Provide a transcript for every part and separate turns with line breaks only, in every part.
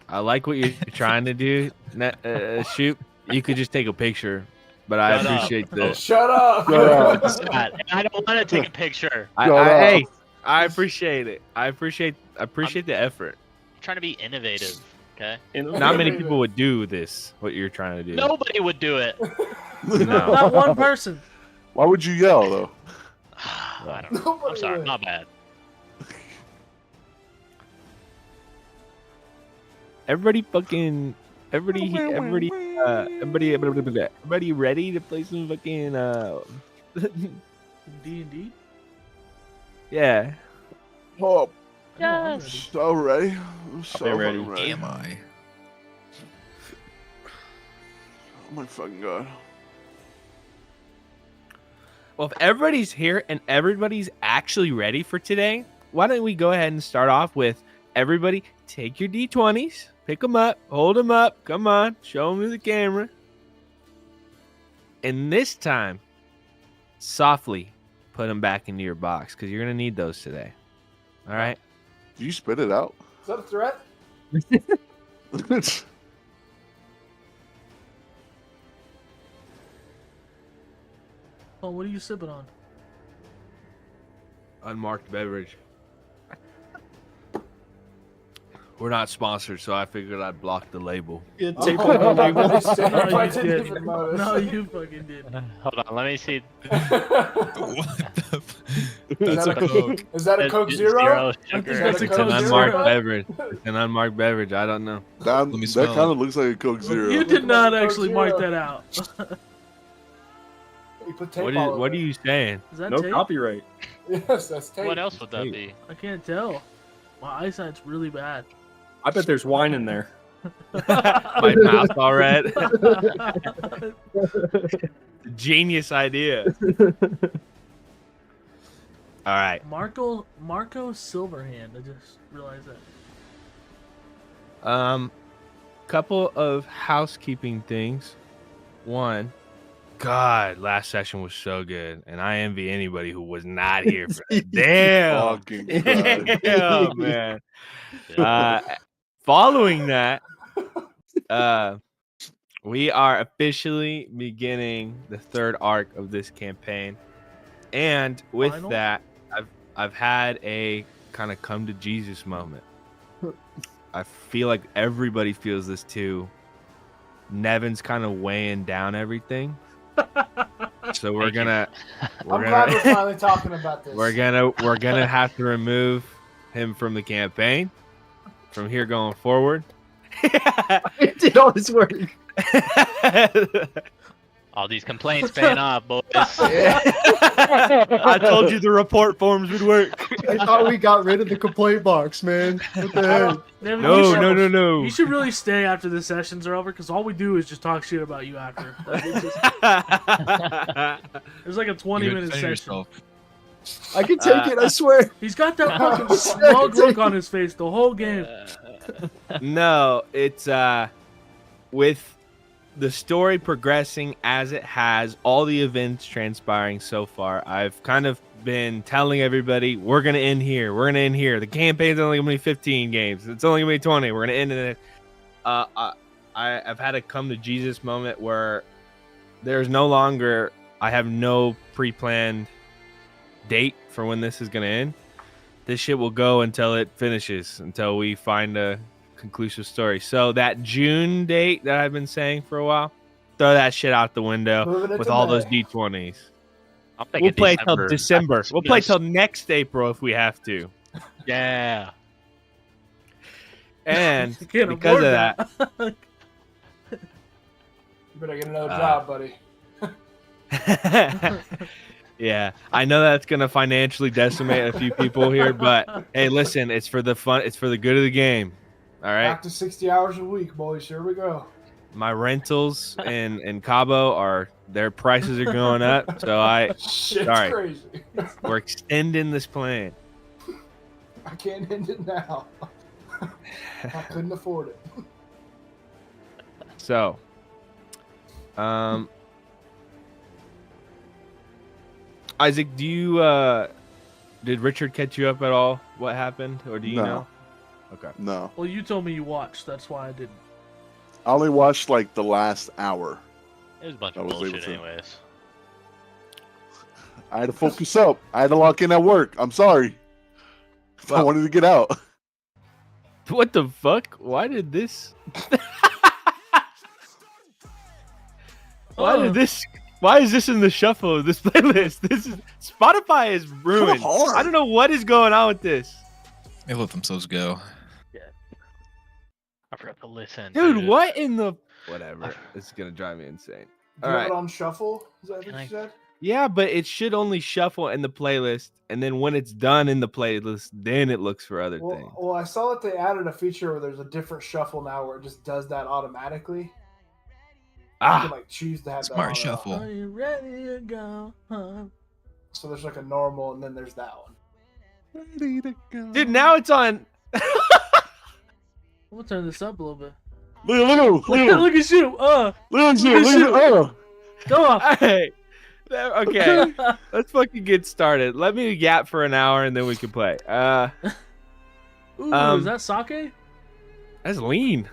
I like what you're trying to do, Shoot. You could just take a picture, but I
Shut up.
appreciate the.
Shut up.
Shut up.
Scott, and I don't want to take a picture.
Hey, I appreciate it. I appreciate the effort.
I'm trying to be innovative. Okay.
Not many people would do this. What you're trying to do.
Nobody would do it.
No.
Not one person.
Why would you yell though?
I don't know. I'm sorry. My bad.
Everybody ready to play some fucking
D&D?
yeah.
Oh,
Yes.
so ready. I'm so
ready.
fucking ready.
Am I?
Oh my fucking god.
Well, if everybody's here and everybody's actually ready for today, why don't we go ahead and start off with everybody take your D20s, pick them up, hold them up, come on, show them to the camera. And this time, softly put them back into your box because you're going to need those today. All right?
Do you spit it out?
Is that a threat?
Oh, what are you sipping on?
Unmarked beverage. We're not sponsored, so I figured I'd block the label.
No,
I
you
didn't
didn't.
even notice.
No, you fucking did.
Hold on. Let me see.
What the? That's a Coke.
Is that a Coke Zero?
Sugar.
That's a
It's
Coke
an
Zero.
unmarked beverage. It's an unmarked beverage. I don't know.
That
me smell
kind
it.
of looks like a Coke Zero.
You did not actually
Zero.
mark that out.
You put tape
What
all
are
over
you saying?
Is that
No
tape?
copyright.
it. Yes, that's tape.
What else would that be?
I can't tell. My eyesight's really bad.
I bet there's wine in there.
My mouth all red. Genius idea. All right.
Marco Silverhand. I just realized that.
Couple of housekeeping things. One, God, last session was so good, and I envy anybody who was not here for that. Damn.
Fucking Christ.
Damn, man. Following that, we are officially beginning the third arc of this campaign, and with
Final?
that, I've had a kind of come to Jesus moment. I feel like everybody feels this too. Nevin's kind of weighing down everything, so we're
Thank you.
gonna
I'm glad we're finally talking about this.
we're gonna have to remove him from the campaign from here going forward.
It did all this work.
All these complaints paying off, boys.
I told you the report forms would work.
I thought we got rid of the complaint box, man. What the heck?
Devin,
No.
You should really stay after the sessions are over because all we do is just talk shit about you after. There's like a 20-minute session.
I can take it, I swear.
He's got that fucking smug look on his face the whole game.
No, it's with the story progressing as it has, all the events transpiring so far. I've kind of been telling everybody we're gonna end here. We're gonna end here. The campaign's only gonna be 15 games. It's only gonna be 20. We're gonna end it. I've had a come to Jesus moment where there's no longer. I have no pre-planned date for when this is gonna end. This shit will go until it finishes, until we find a conclusive story. So that June date that I've been saying for a while, throw that shit out the window
Moving it
with
to
all
May.
those D20s.
I'm thinking
We'll play till
December.
December. We'll play till next April if we have to.
Yeah.
And
Can't
because
afford
of that,
You better get another job, buddy.
yeah, I know that's gonna financially decimate a few people here, but hey, listen, it's for the fun. It's for the good of the game. All right.
Back to 60 hours a week, boys. Here we go.
My rentals in Cabo are their prices are going up, so
Shit's
Sorry.
crazy.
we're extending this plan.
I can't end it now. I couldn't afford it.
So, Isaac, do you did Richard catch you up at all? What happened, or do you
No.
know? Okay.
No,
Well, you told me you watched. That's why I didn't.
I only watched like the last hour.
It was a bunch
I
of
was able
bullshit,
to.
anyways.
I had to focus up. I had to lock in at work. I'm sorry. I
Well-
wanted to get out.
What the fuck? Why did this? Why
Oh.
did this? Why is this in the shuffle of this playlist? This is Spotify is ruined.
hard.
I don't know what is going on with this,
They let themselves go.
I forgot to listen.
dude. What in the? Whatever. It's gonna drive me insane.
Do
All
you have
right.
it on shuffle? Is that what
Can
you
I-
said?
Yeah, but it should only shuffle in the playlist, and then when it's done in the playlist, then it looks for other things.
Well, I saw that they added a feature where there's a different shuffle now where it just does that automatically. You can like choose to have
Smart
that
shuffle.
Are you ready to go home?
So there's like a normal, and then there's that one.
Dude, now it's on.
We'll turn this up a little bit.
Look at
Look at you. Go off.
Hey, okay, let's fucking get started. Let me yap for an hour, and then we can play.
Ooh, is that sake?
That's lean.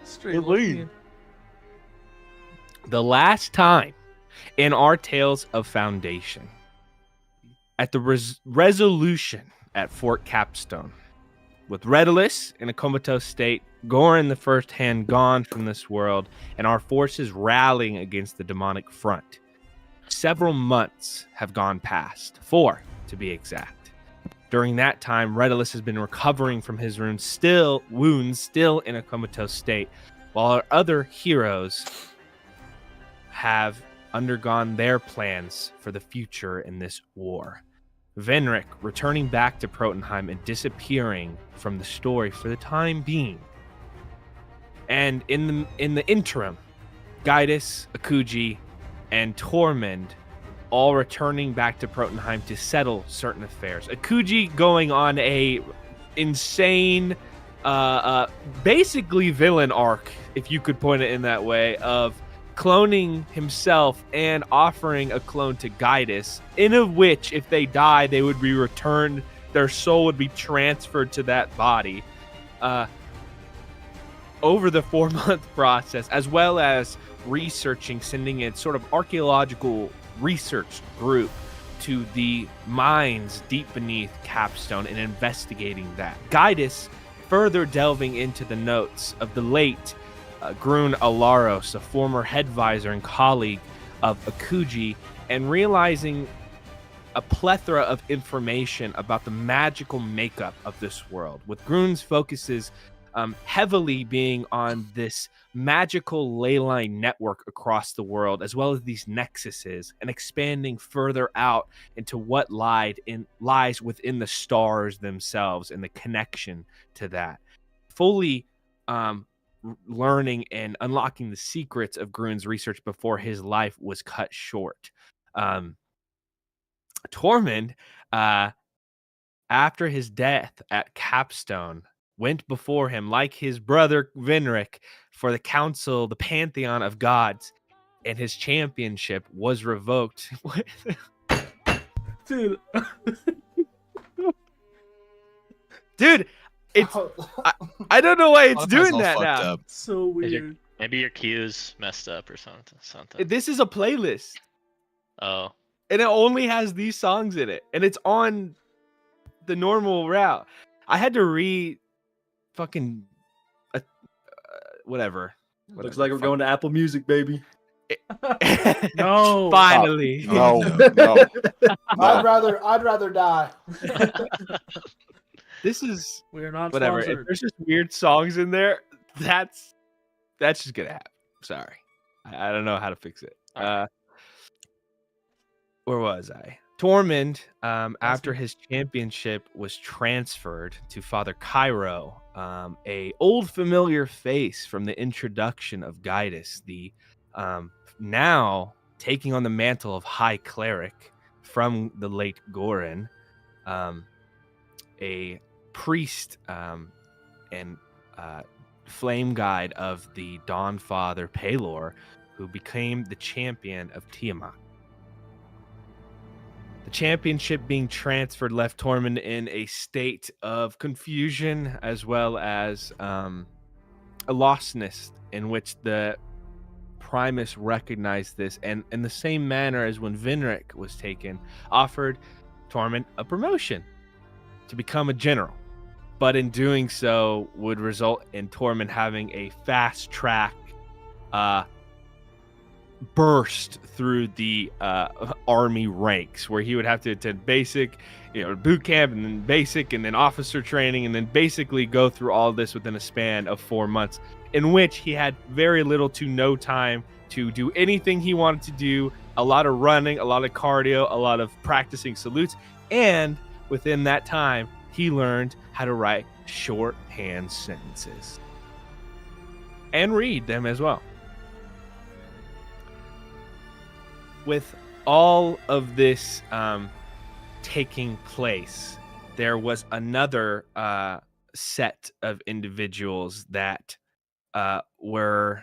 Straight
It lean.
lean.
The last time in our Tales of Foundation, at the resolution at Fort Capstone, with Redulus in a comatose state, Gorin the First Hand gone from this world, and our forces rallying against the demonic front. Several months have gone past, 4 to be exact. During that time, Redulus has been recovering from his wounds, still in a comatose state, while our other heroes have undergone their plans for the future in this war. Venric returning back to Protunheim and disappearing from the story for the time being. And in the interim, Gaius, Akuji, and Tormund all returning back to Protunheim to settle certain affairs. Akuji going on a insane, basically villain arc, if you could point it in that way, of cloning himself and offering a clone to Gaius, in of which, if they die, they would be returned, their soul would be transferred to that body. Over the 4-month process, as well as researching, sending a sort of archaeological research group to the mines deep beneath Capstone and investigating that. Gaius further delving into the notes of the late Grun Alaros, a former headvisor and colleague of Akuji, and realizing a plethora of information about the magical makeup of this world, with Grun's focuses heavily being on this magical ley line network across the world, as well as these nexuses, and expanding further out into what lies within the stars themselves and the connection to that. Fully learning and unlocking the secrets of Grun's research before his life was cut short. Tormund, after his death at Capstone, went before him like his brother Venric for the council, the pantheon of gods, and his championship was revoked.
Dude.
Dude, it's I don't know why it's
Spotify's
doing
all
that
fucked
now.
up.
So weird.
Maybe your cue's messed up or something.
This is a playlist,
Oh,
and it only has these songs in it, and it's on the normal route. I had to fucking whatever.
Looks like we're going to Apple Music, baby.
No.
Finally.
No,
no.
no.
I'd rather die.
This is
We're not
whatever. If
sponsored.
there's just weird songs in there, that's just gonna happen. Sorry, I don't know how to fix it. Where was I? Tormund, after his championship was transferred to Father Cairo, a old familiar face from the introduction of Gaius, the now taking on the mantle of High Cleric from the late Gorin, a priest and flame guide of the Dawn Father Pelor, who became the champion of Tiamat. The championship being transferred left Tormund in a state of confusion as well as a lostness, in which the Primus recognized this, and in the same manner as when Vinric was taken, offered Tormund a promotion to become a general. But in doing so would result in Tormund having a fast track burst through the army ranks, where he would have to attend basic, boot camp, and then basic, and then officer training, and then basically go through all this within a span of 4 months, in which he had very little to no time to do anything he wanted to do. A lot of running, a lot of cardio, a lot of practicing salutes, and within that time, he learned how to write shorthand sentences and read them as well. With all of this taking place, there was another set of individuals that were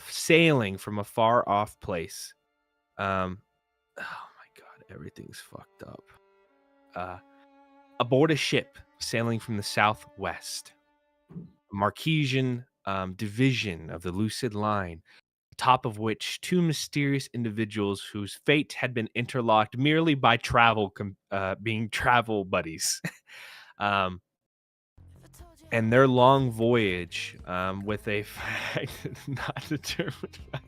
sailing from a far off place. Oh my God, everything's fucked up. Aboard a ship sailing from the southwest, a Marquesian division of the Lucid Line, top of which two mysterious individuals whose fate had been interlocked merely by being travel buddies. And their long voyage with a fact not determined by...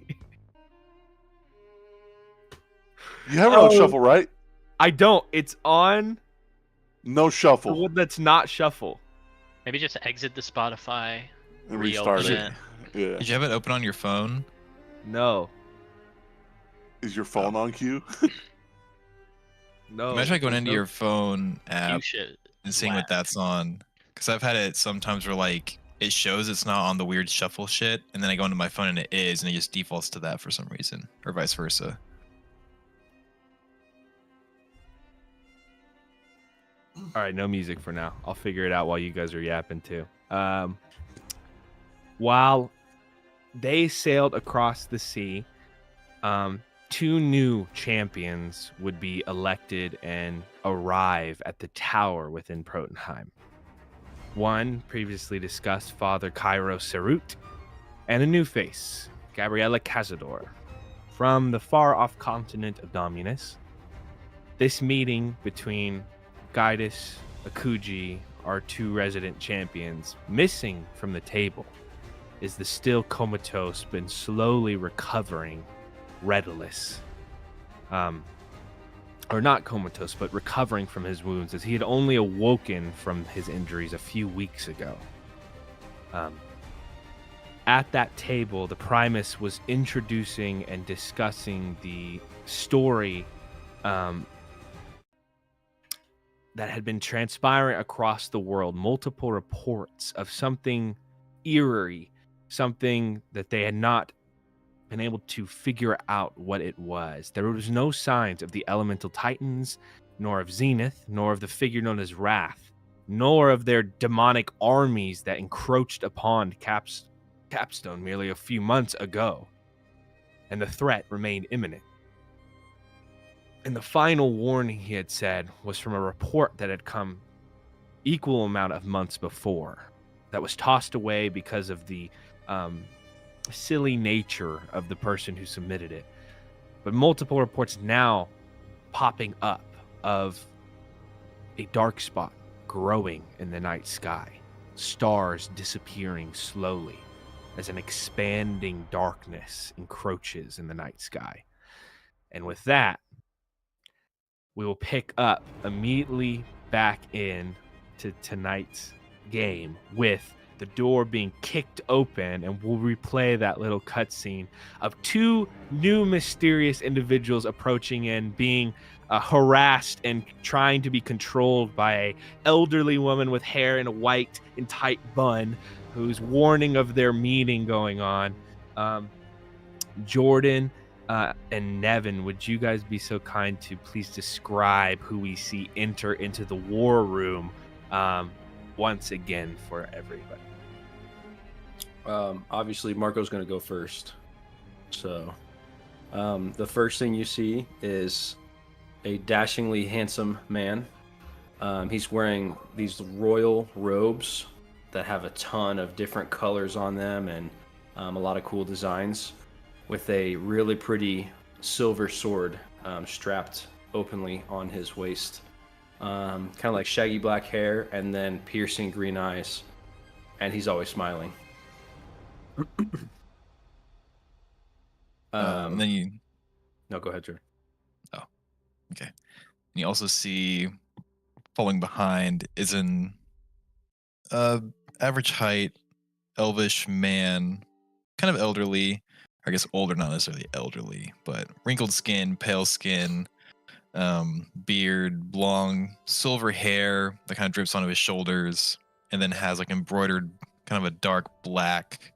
You have it on shuffle, right?
I don't. It's on
No
the
shuffle.
one that's not shuffle.
Maybe just exit the Spotify.
And restart
reopen
it. Yeah.
Did you have it open on your phone?
No.
Is your phone on cue?
No.
Imagine going into
No.
your phone
You
app
should.
and seeing what that's on. Because I've had it sometimes where like it shows it's not on the weird shuffle shit, and then I go into my phone and it is, and it just defaults to that for some reason, or vice versa.
All right, no music for now. I'll figure it out while you guys are yapping too. While they sailed across the sea, two new champions would be elected and arrive at the tower within Protunheim. One, previously discussed, Father Cairo Serut, and a new face, Gabriella Cazador, from the far-off continent of Dominus. This meeting between Gaidus, Akuji, our two resident champions, missing from the table is the still comatose but slowly recovering Redulus. Or not comatose, but recovering from his wounds, as he had only awoken from his injuries a few weeks ago. At that table, the Primus was introducing and discussing the story that had been transpiring across the world, multiple reports of something eerie, something that they had not been able to figure out what it was. There was no signs of the elemental titans, nor of Zenith, nor of the figure known as Wrath, nor of their demonic armies that encroached upon Capstone merely a few months ago. And the threat remained imminent. And the final warning, he had said, was from a report that had come equal amount of months before, that was tossed away because of the silly nature of the person who submitted it. But multiple reports now popping up of a dark spot growing in the night sky, stars disappearing slowly as an expanding darkness encroaches in the night sky. And with that, we will pick up immediately back in to tonight's game with the door being kicked open, and we'll replay that little cutscene of two new mysterious individuals approaching in, being harassed and trying to be controlled by a elderly woman with hair in a white and tight bun, who's warning of their meeting going on. Jordan and Nevin, would you guys be so kind to please describe who we see enter into the war room once again for everybody?
Obviously, Marco's going to go first. So, The first thing you see is a dashingly handsome man. He's wearing these royal robes that have a ton of different colors on them and a lot of cool designs, with a really pretty silver sword strapped openly on his waist. Kind of like shaggy black hair and then piercing green eyes. And he's always smiling.
And then you
No, go ahead, Drew.
okay. And you also see falling behind is an average height, elvish man, kind of elderly. I guess older, not necessarily elderly, but wrinkled skin, pale skin, beard, long silver hair that kind of drips onto his shoulders, and then has like embroidered kind of a dark black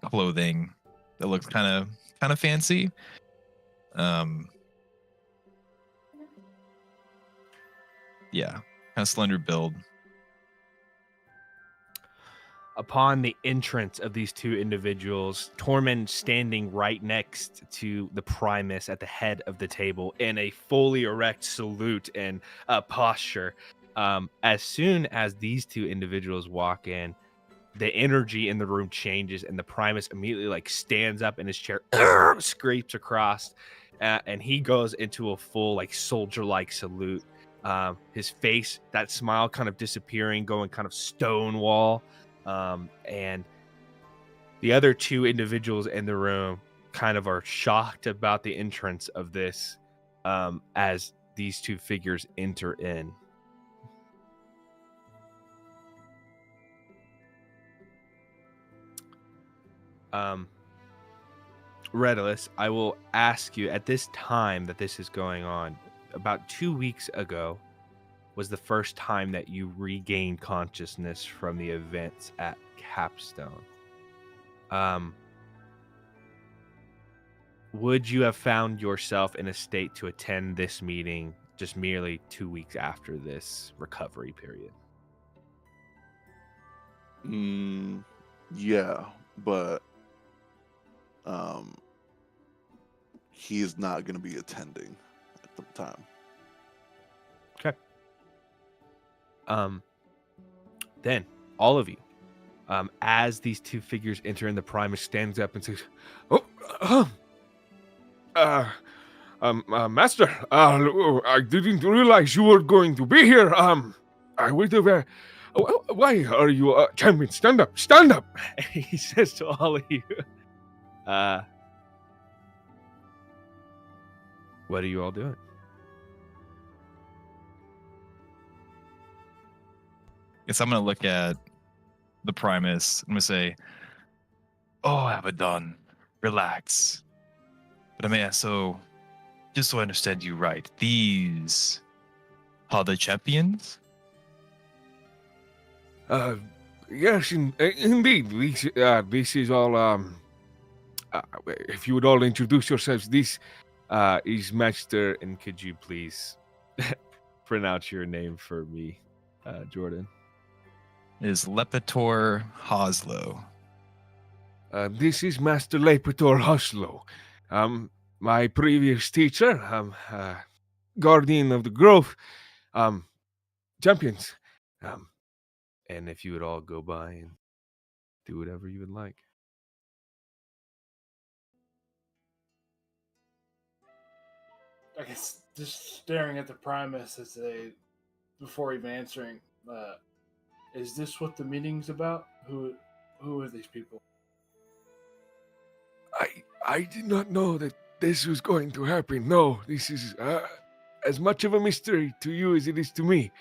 clothing that looks kind of fancy. Yeah, kind of slender build.
Upon the entrance of these two individuals, Tormund standing right next to the Primus at the head of the table in a fully erect salute and posture. As soon as these two individuals walk in, the energy in the room changes, and the Primus immediately like stands up in his chair, scrapes across, and he goes into a full like soldier-like salute. His face, that smile kind of disappearing, going kind of stonewall. And the other two individuals in the room kind of are shocked about the entrance of this as these two figures enter in. Redulus, I will ask you, at this time that this is going on, about 2 weeks ago was the first time that you regained consciousness from the events at Capstone. Would you have found yourself in a state to attend this meeting just merely 2 weeks after this recovery period?
Yeah, but he's not going to be attending at the time.
Then all of you, as these two figures enter in, the Primus stands up and says, Master, I didn't realize you were going to be here. I would have, why are you, champion, stand up, he says to all of you. What are you all doing?
Guess I'm gonna look at the Primus. I'm gonna say, "Oh, Abaddon, relax." But I mean, so just so I understand you right, these are the champions?
Yes, indeed. This is all. If you would all introduce yourselves, this is Master. And could you please pronounce your name for me, Jordan?
Is Lepitor Hoslow.
This is Master Lepitor Hoslow. My previous teacher, guardian of the grove, champions. And if you would all go by and do whatever you would like.
I guess just staring at the Primus as before even answering, is this what the meeting's about? Who are these people?
I did not know that this was going to happen. No, this is as much of a mystery to you as it is to me.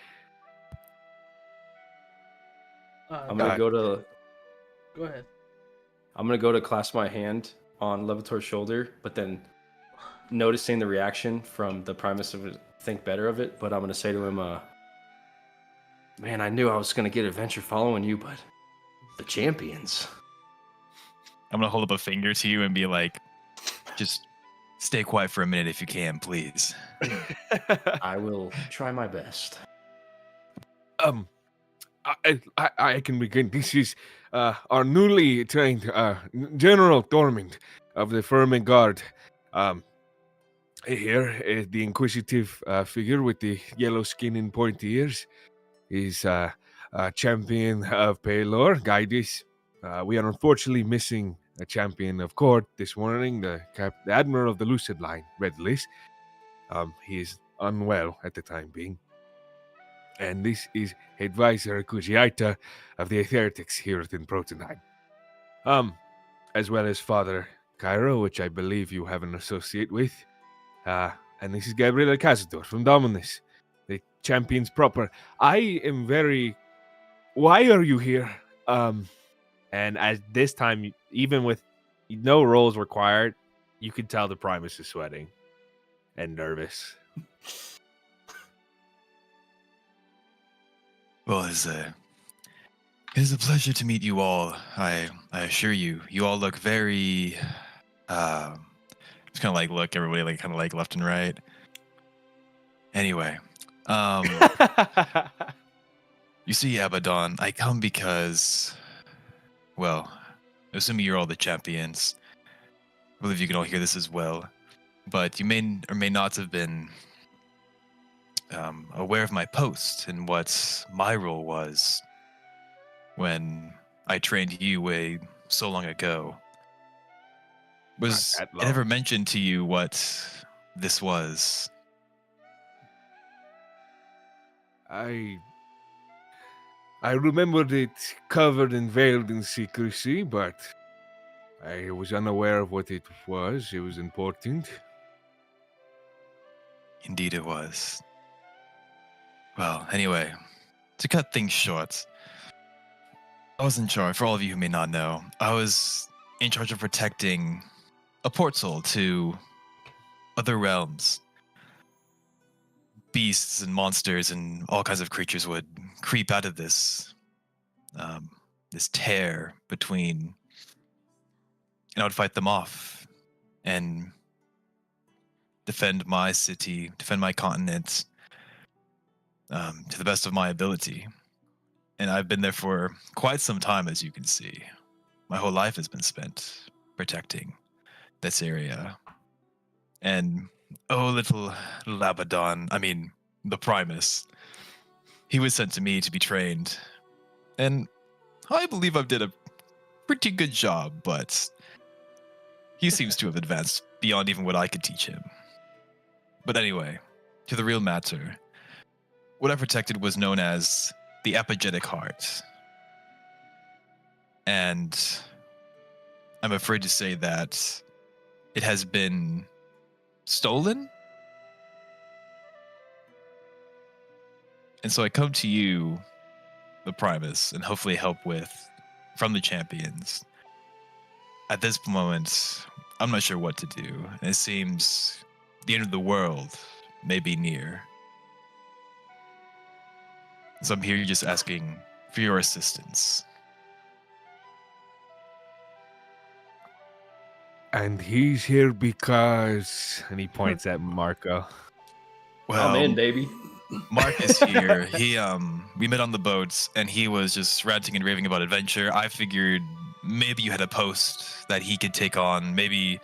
I'm gonna go to.
Go ahead.
I'm gonna go to clasp my hand on Levitor's shoulder, but then noticing the reaction from the Primus, would think better of it. But I'm gonna say to him, "Man, I knew I was gonna get adventure following you, but the champions."
I'm gonna hold up a finger to you and be like, "Just stay quiet for a minute if you can, please."
I will try my best.
I can begin. This is our newly trained General Tormund of the Firmin Guard. Here is the inquisitive figure with the yellow skin and pointy ears. He's champion of Pelor, Gaidis. We are unfortunately missing a champion of court this morning, the Admiral of the Lucid Line, Redlys. He is unwell at the time being. And this is Advisor Kujiaita of the Aetheretics here in Protonheim. As well as Father Cairo, which I believe you have an associate with. And this is Gabriela Cazador from Dominus, the champions proper. I am very... Why are you here? And at this time, even with no rolls required, you can tell the Primus is sweating and nervous.
Well, it is a pleasure to meet you all. I assure you, you all look very. Just kind of like look everybody like kind of like left and right. Anyway, you see, Abaddon, I come because, well, assuming you're all the champions, I believe you can all hear this as well. But you may or may not have been aware of my post and what my role was when I trained you way so long ago. Was it ever mentioned to you what this was?
I remembered it covered and veiled in secrecy, but I was unaware of what it was. It was important.
Indeed it was. Well, anyway, to cut things short, I was in charge, for all of you who may not know, I was in charge of protecting a portal to other realms. Beasts and monsters and all kinds of creatures would creep out of this tear between, and I would fight them off and defend my city, defend my continent to the best of my ability. And I've been there for quite some time, as you can see. My whole life has been spent protecting this area. And little Abaddon, I mean, the Primus, he was sent to me to be trained. And I believe I did a pretty good job, but he seems to have advanced beyond even what I could teach him. But anyway, to the real matter, what I protected was known as the Apogetic Heart. And I'm afraid to say that it has been stolen. And so I come to you, the Primus, and hopefully help from the champions. At this moment, I'm not sure what to do. And it seems the end of the world may be near. So I'm here just asking for your assistance.
And he's here because... And he points at Marco.
Well,
I'm in, baby.
Mark is here. He we met on the boats and he was just ranting and raving about adventure. I figured maybe you had a post that he could take on. Maybe,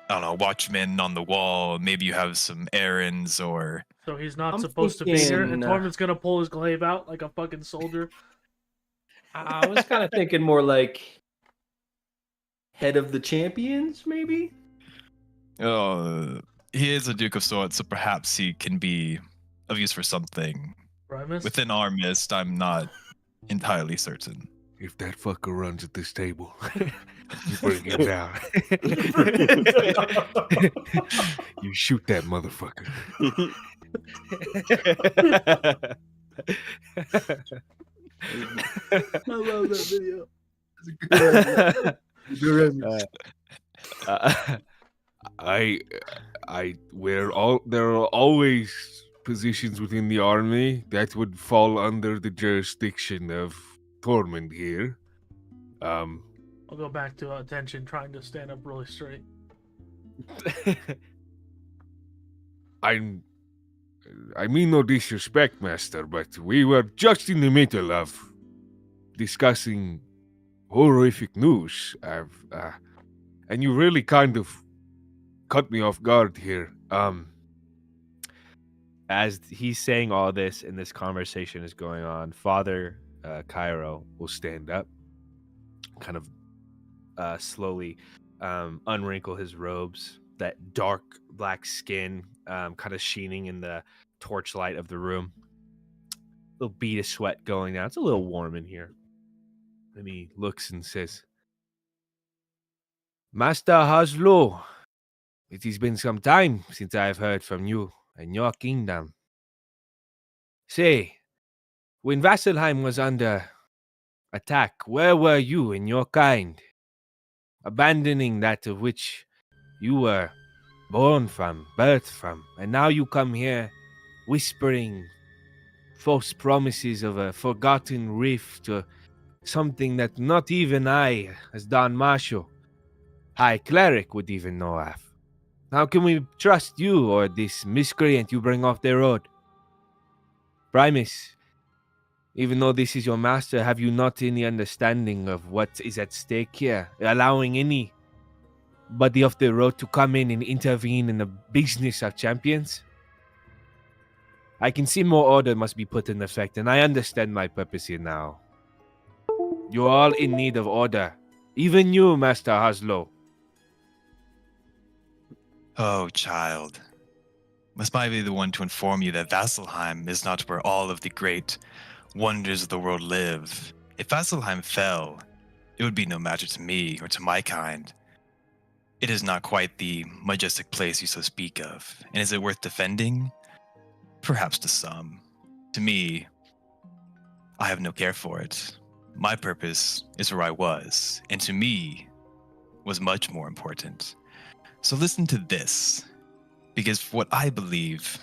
I don't know, watchman on the wall. Maybe you have some errands or...
So he's not
I'm
supposed to be here, and
thinking,
Tormund's gonna pull his glaive out like a fucking soldier.
I was kind of thinking more like head of the champions, maybe?
He is a Duke of Swords, so perhaps he can be of use for something.
Primus?
Within our midst, I'm not entirely certain.
If that fucker runs at this table, you bring him down. You shoot that motherfucker.
I love that video.
There are always positions within the army that would fall under the jurisdiction of Tormund here.
I'll go back to attention, trying to stand up really straight.
I mean no disrespect, Master, but we were just in the middle of discussing horrific news. And you really kind of cut me off guard here. As he's saying all this and this conversation is going on, Father Cairo will stand up, kind of slowly unwrinkle his robes, that dark black skin kind of sheening in the torchlight of the room. Little bead of sweat going down. It's a little warm in here. And he looks and says, Master Haslo, it has been some time since I have heard from you and your kingdom. Say, when Vasselheim was under attack, where were you and your kind? Abandoning that of which you were born from, birthed from, and now you come here whispering false promises of a forgotten rift or something that not even I, as Don Marshall, High Cleric, would even know of. How can we trust you or this miscreant you bring off the road? Primus, even though this is your master, have you not any understanding of what is at stake here? Allowing anybody off the road to come in and intervene in the business of champions? I can see more order must be put in effect, and I understand my purpose here now. You're all in need of order. Even you, Master Haslo.
Oh, child. Must I be the one to inform you that Vasselheim is not where all of the great wonders of the world live? If Vasselheim fell, it would be no matter to me or to my kind. It is not quite the majestic place you so speak of. And is it worth defending? Perhaps to some. To me, I have no care for it. My purpose is where I was, and to me, was much more important. So listen to this, because what I believe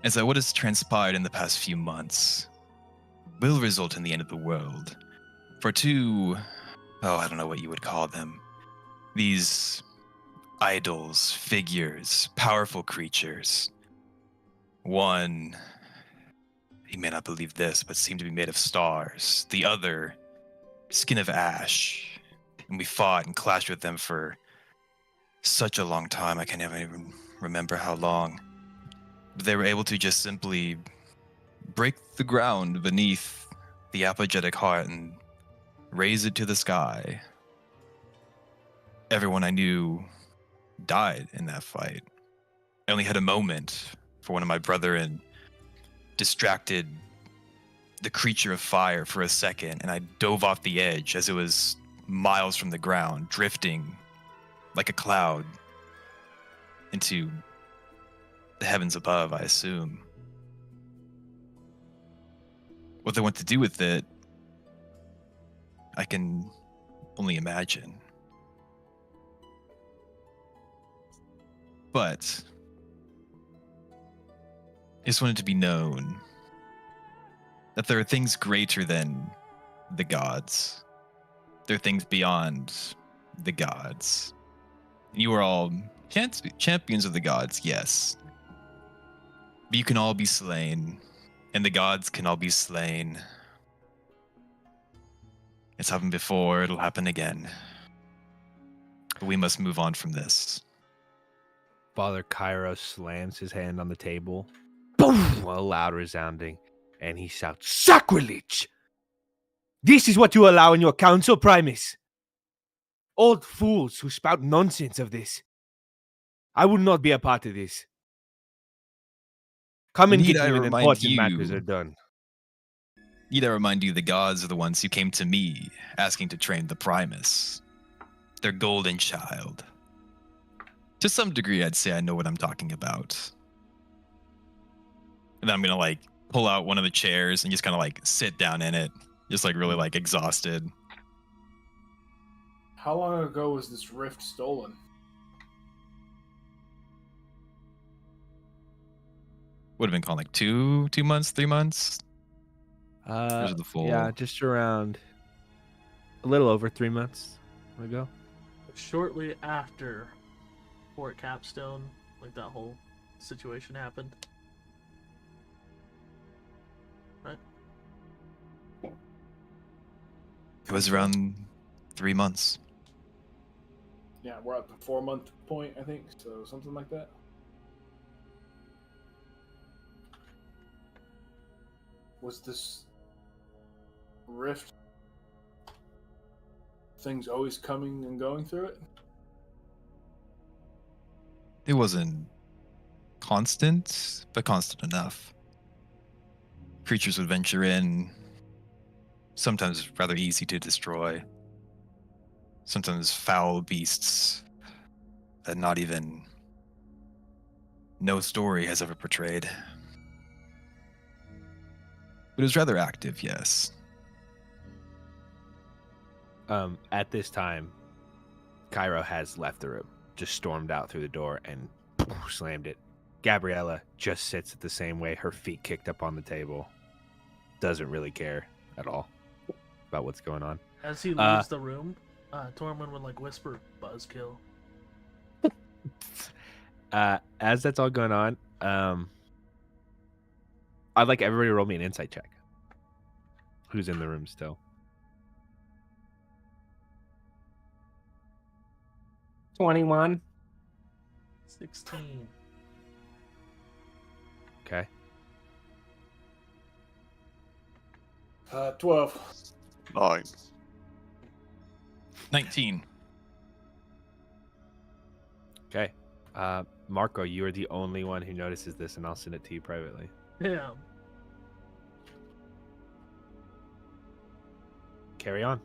is that what has transpired in the past few months will result in the end of the world. For two, I don't know what you would call them, these idols, figures, powerful creatures. One, he may not believe this, but seemed to be made of stars. The other, skin of ash. And we fought and clashed with them for such a long time, I can't even remember how long. But they were able to just simply break the ground beneath the apologetic heart and raise it to the sky. Everyone I knew died in that fight. I only had a moment for one of my brethren distracted the creature of fire for a second, and I dove off the edge as it was miles from the ground, drifting like a cloud into the heavens above, I assume. What they want to do with it, I can only imagine. But I just wanted to be known that there are things greater than the gods. There are things beyond the gods. You are all champions of the gods, yes. But you can all be slain, and the gods can all be slain. It's happened before, it'll happen again. But we must move on from this.
Father Cairo slams his hand on the table. Boom! A loud resounding. And he shouts, Sacrilege! This is what you allow in your council, Primus. Old fools who spout nonsense of this. I will not be a part of this. Come and get me when important matters are done.
Need I remind you, the gods are the ones who came to me asking to train the Primus. Their golden child. To some degree, I'd say I know what I'm talking about. And then I'm gonna pull out one of the chairs and just kind of sit down in it. Just really exhausted.
How long ago was this rift stolen?
Would have been called 2 months, 3 months.
The full... Yeah, just around a little over 3 months ago.
Shortly after Fort Capstone, that whole situation happened.
It was around 3 months.
Yeah, we're at the 4-month point, I think. So something like that. Was this rift things always coming and going through it?
It wasn't constant, but constant enough. Creatures would venture in, sometimes rather easy to destroy. Sometimes foul beasts that not even no story has ever portrayed. But it was rather active, yes.
At this time, Cairo has left the room, just stormed out through the door and slammed it. Gabriella just sits at the same way, her feet kicked up on the table. Doesn't really care at all about what's going on.
As he leaves the room, Tormund would like whisper, "Buzzkill."
As that's all going on, I'd like everybody to roll me an insight check. Who's in the room still? 21.
16.
Okay.
12.
9.
19.
Okay. Marco, you are the only one who notices this, and I'll send it to you privately.
Yeah.
Carry on.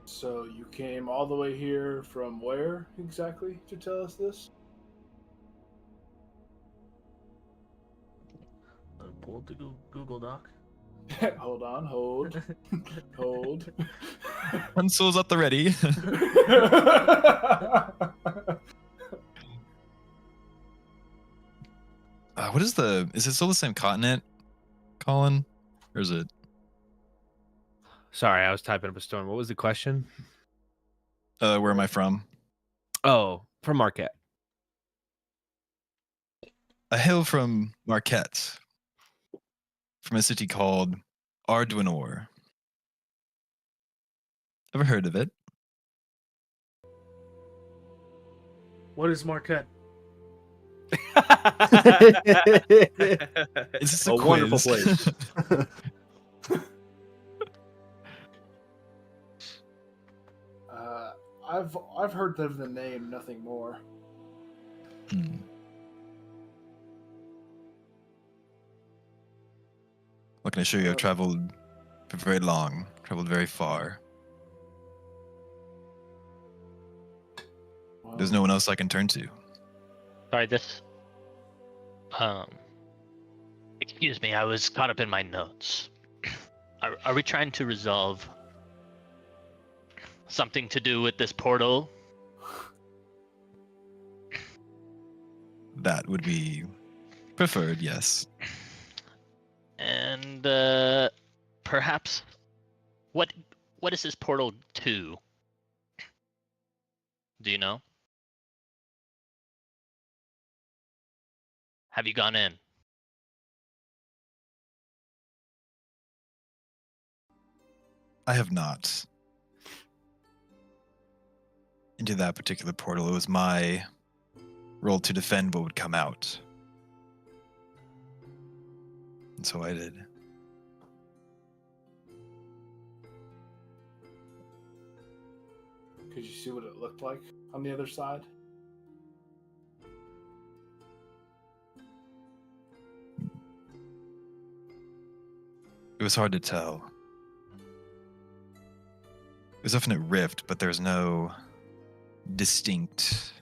So you came all the way here from where exactly to tell us this?
Pull up the Google Doc.
Hold on, hold. Hold.
Pencils at the ready. What is is it still the same continent, Colin? Or is it?
Sorry, I was typing up a storm. What was the question?
Where am I from?
Oh, from Marquette.
I hail from Marquette, from a city called Arduinor. Ever heard of it?
What is Marquette?
Is this
A wonderful
quiz?
place.
I've heard of the name, nothing more.
Hmm. What can I show you? I've traveled for very long, traveled very far. There's no one else I can turn to.
Sorry, this. Excuse me, I was caught up in my notes. Are we trying to resolve something to do with this portal?
That would be preferred, yes.
And perhaps what is this portal to? Do you know? Have you gone in?
I have not. Into that particular portal, it was my role to defend what would come out. And so I did.
Could you see what it looked like on the other side?
It was hard to tell. It was a definite rift, but there's no distinct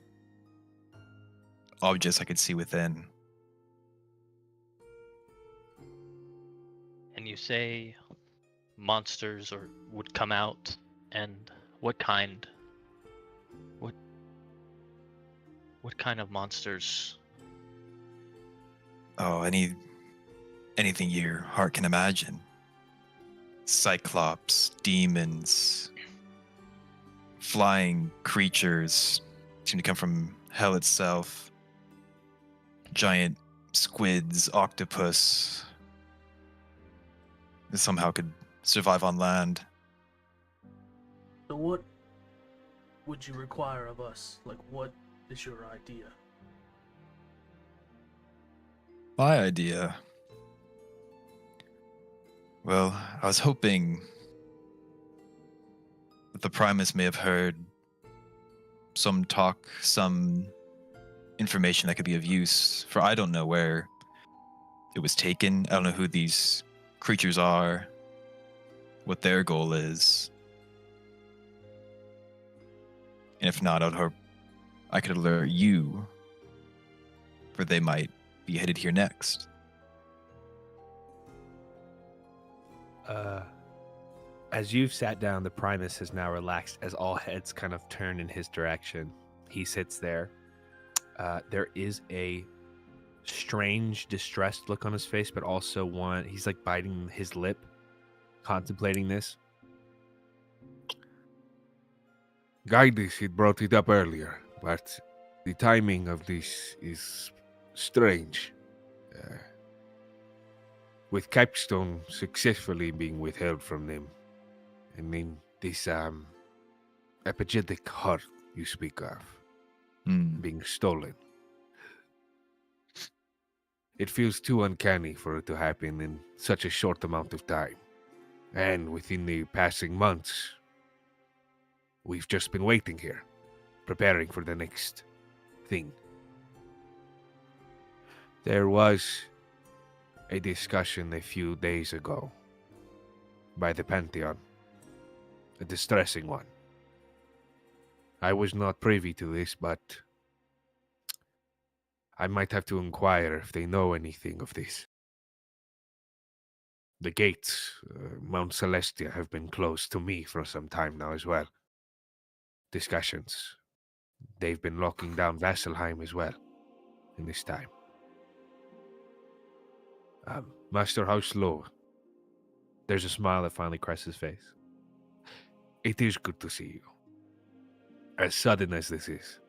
objects I could see within.
And you say monsters would come out, and what kind? What kind of monsters?
Oh, anything your heart can imagine. Cyclops, demons, flying creatures seem to come from hell itself. Giant squids, octopus, somehow could survive on land.
So what would you require of us? Like, what is your idea?
My idea. Well, I was hoping that the Primus may have heard some talk, some information that could be of use, for I don't know where it was taken. I don't know who these creatures are, what their goal is. And if not, I would hope I could alert you, for they might be headed here next.
As you've sat down, the Primus has now relaxed as all heads kind of turn in his direction. He sits there. There is a strange, distressed look on his face, but also one, he's like biting his lip, contemplating this.
Gaidis had brought it up earlier, but the timing of this is strange. With Capstone successfully being withheld from them, and then this epigenetic heart you speak of being stolen. It feels too uncanny for it to happen in such a short amount of time. And within the passing months, we've just been waiting here, preparing for the next thing. There was a discussion a few days ago by the Pantheon, a distressing one. I was not privy to this, but I might have to inquire if they know anything of this. The gates, Mount Celestia, have been closed to me for some time now as well. Discussions. They've been locking down Vasselheim as well in this time. Master House Low.
There's a smile that finally crosses his face.
It is good to see you. As sudden as this is.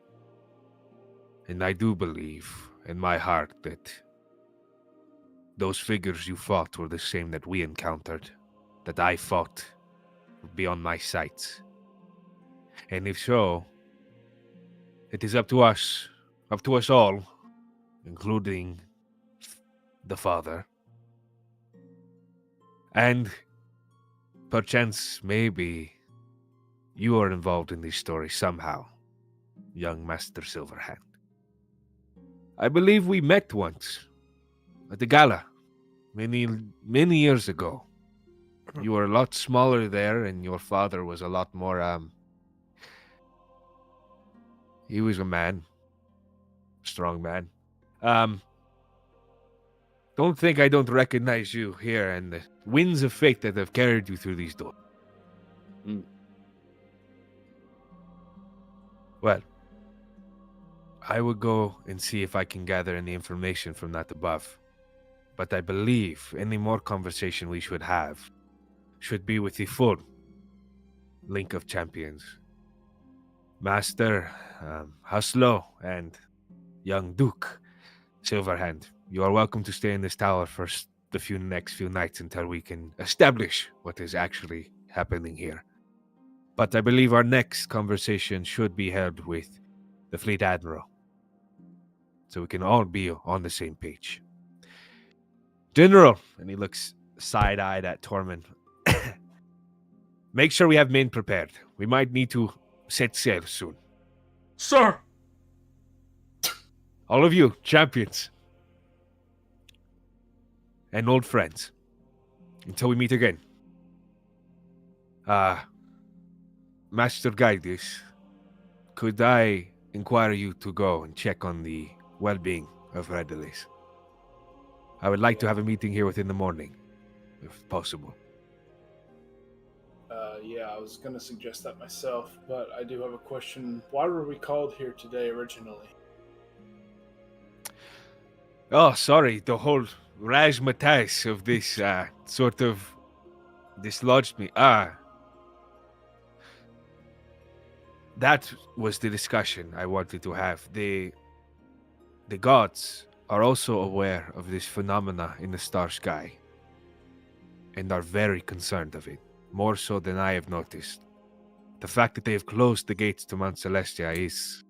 And I do believe in my heart that those figures you fought were the same that we encountered, that I fought beyond my sights. And if so, it is up to us all, including the Father. And perchance, maybe, you are involved in this story somehow, young Master Silverhand. I believe we met once at the gala many years ago. You were a lot smaller there, and your father was a lot more, he was a man. Strong man. Don't think I don't recognize you here and the winds of fate that have carried you through these doors. Well, I will go and see if I can gather any information from that above. But I believe any more conversation we should have should be with the full Link of Champions. Master Huslo and young Duke Silverhand, you are welcome to stay in this tower for the next few nights until we can establish what is actually happening here. But I believe our next conversation should be held with the Fleet Admiral, so we can all be on the same page. General, and he looks side-eyed at Tormund. Make sure we have men prepared. We might need to set sail soon.
Sir!
All of you, champions. And old friends. Until we meet again. Master Gaidis, could I inquire you to go and check on the well-being of Redelis? I would like to have a meeting here within the morning, if possible.
Yeah, I was going to suggest that myself, but I do have a question. Why were we called here today originally?
Oh, sorry, the whole razzmatazz of this sort of dislodged me. That was the discussion I wanted to have. The gods are also aware of this phenomena in the star sky. and are very concerned of it, more so than I have noticed. The fact that they have closed the gates to Mount Celestia is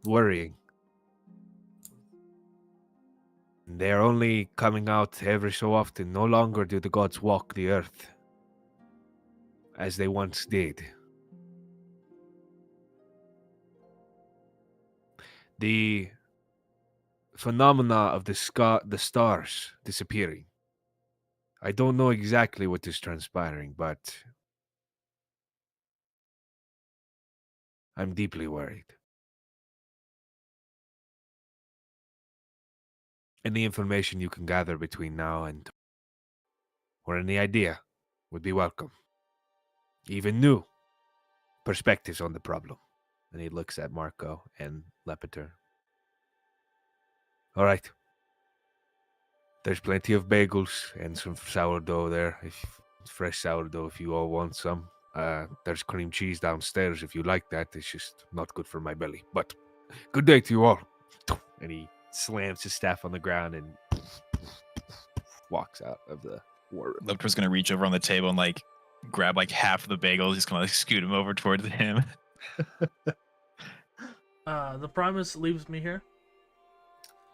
worrying. They're only coming out every so often. No longer do the gods walk the earth as they once did. The phenomena of the stars disappearing. I don't know exactly what is transpiring, but I'm deeply worried. Any information you can gather between now and or any idea would be welcome. Even new perspectives on the problem. And he looks at Marco and Lepeter. All right. There's plenty of bagels and some sourdough there. Fresh sourdough if you all want some. There's cream cheese downstairs if you like that. It's just not good for my belly. But good day to you all. And he slams his staff on the ground and walks out of the war room.
Lepeter's gonna reach over on the table and like grab like half of the bagels. He's gonna like scoot him over towards him.
The Primus leaves me here.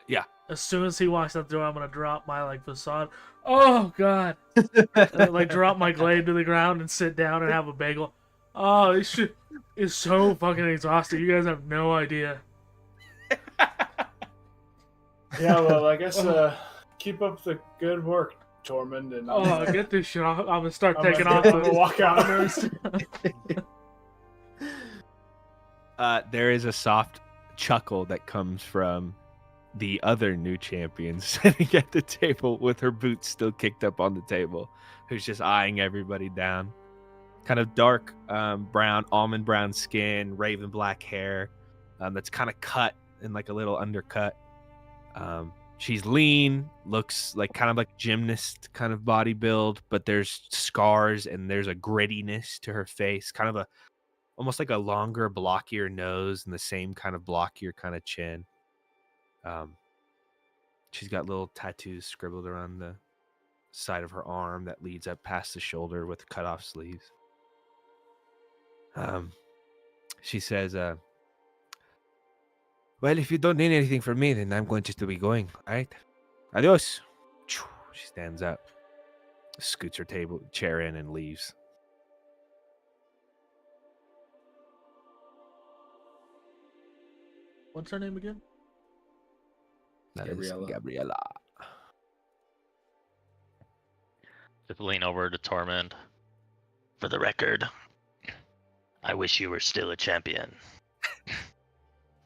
Yeah.
As soon as he walks out the door, I'm gonna drop my like facade. Oh god! Like drop my glaive to the ground and sit down and have a bagel. Oh, this shit is so fucking exhausting. You guys have no idea.
Yeah, well, I guess keep up the good work, Tormund. And
Oh, get this shit off. I'm gonna start
I'm
taking
gonna
off.
get him to walk out.
There is a soft chuckle that comes from the other new champion sitting at the table with her boots still kicked up on the table, who's just eyeing everybody down. Kind of dark brown, almond brown skin, raven black hair that's kind of cut in like a little undercut. She's lean, looks like kind of like gymnast kind of body build, but there's scars and there's a grittiness to her face, kind of a almost like a longer, blockier nose and the same kind of blockier kind of chin. She's got little tattoos scribbled around the side of her arm that leads up past the shoulder with cut off sleeves. She says, well, if you don't need anything from me, then I'm going just to be going. All right. Adios. She stands up, scoots her chair in, and leaves.
What's her name again?
That is
Gabriella.
Gabriella.
Just lean over to Tormund. For the record, I wish you were still a champion.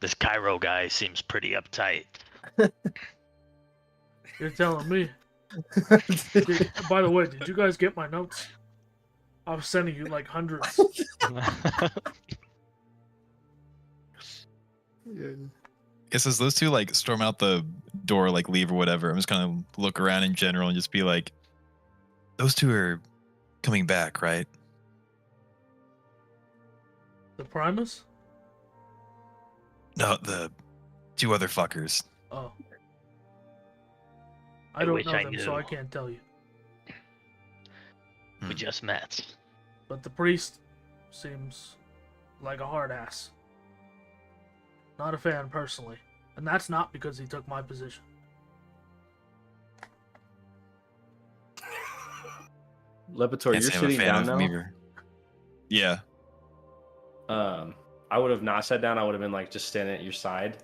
This Cairo guy seems pretty uptight.
You're telling me. By the way, did you guys get my notes? I was sending you like hundreds.
Guess as those two like storm out the door, like leave or whatever, I'm just gonna look around in general and just be like, those two are coming back, right?
The Primus?
No, the two other fuckers.
Oh.
I
I don't
wish
know
I
them, so I
knew.
can't tell you.
We just met.
But the priest seems like a hard ass. Not a fan personally. And that's not because he took my position.
Lepetor,
Can't
you're
say I'm a
sitting
fan
down
of
now.
Meaver. Yeah.
I would have not sat down. I would have been like just standing at your side,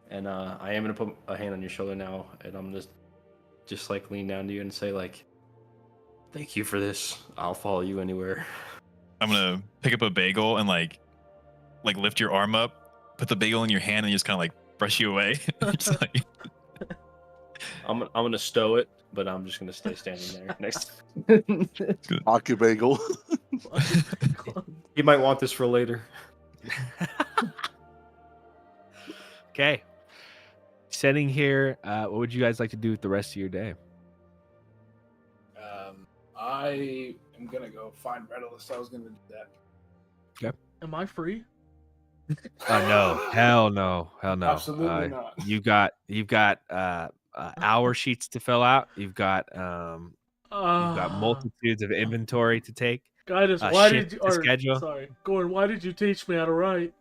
and I am gonna put a hand on your shoulder now, and I'm just like lean down to you and say like, "Thank you for this. I'll follow you anywhere."
I'm gonna pick up a bagel and like lift your arm up, put the bagel in your hand, and just kind of like brush you away. Just like,
I'm gonna stow it, but I'm just gonna stay standing there next.
Pocket bagel.
You might want this for later.
Okay. Sitting here, what would you guys like to do with the rest of your day?
I am gonna go find Redolus. I was gonna do that.
Am I free?
No, hell no, hell no.
Absolutely not.
You've got hour sheets to fill out. You've got You've got multitudes of inventory to take.
Guidance, why
shit
did you?
to
Or,
schedule.
sorry, Gordon, why did you teach me how to write?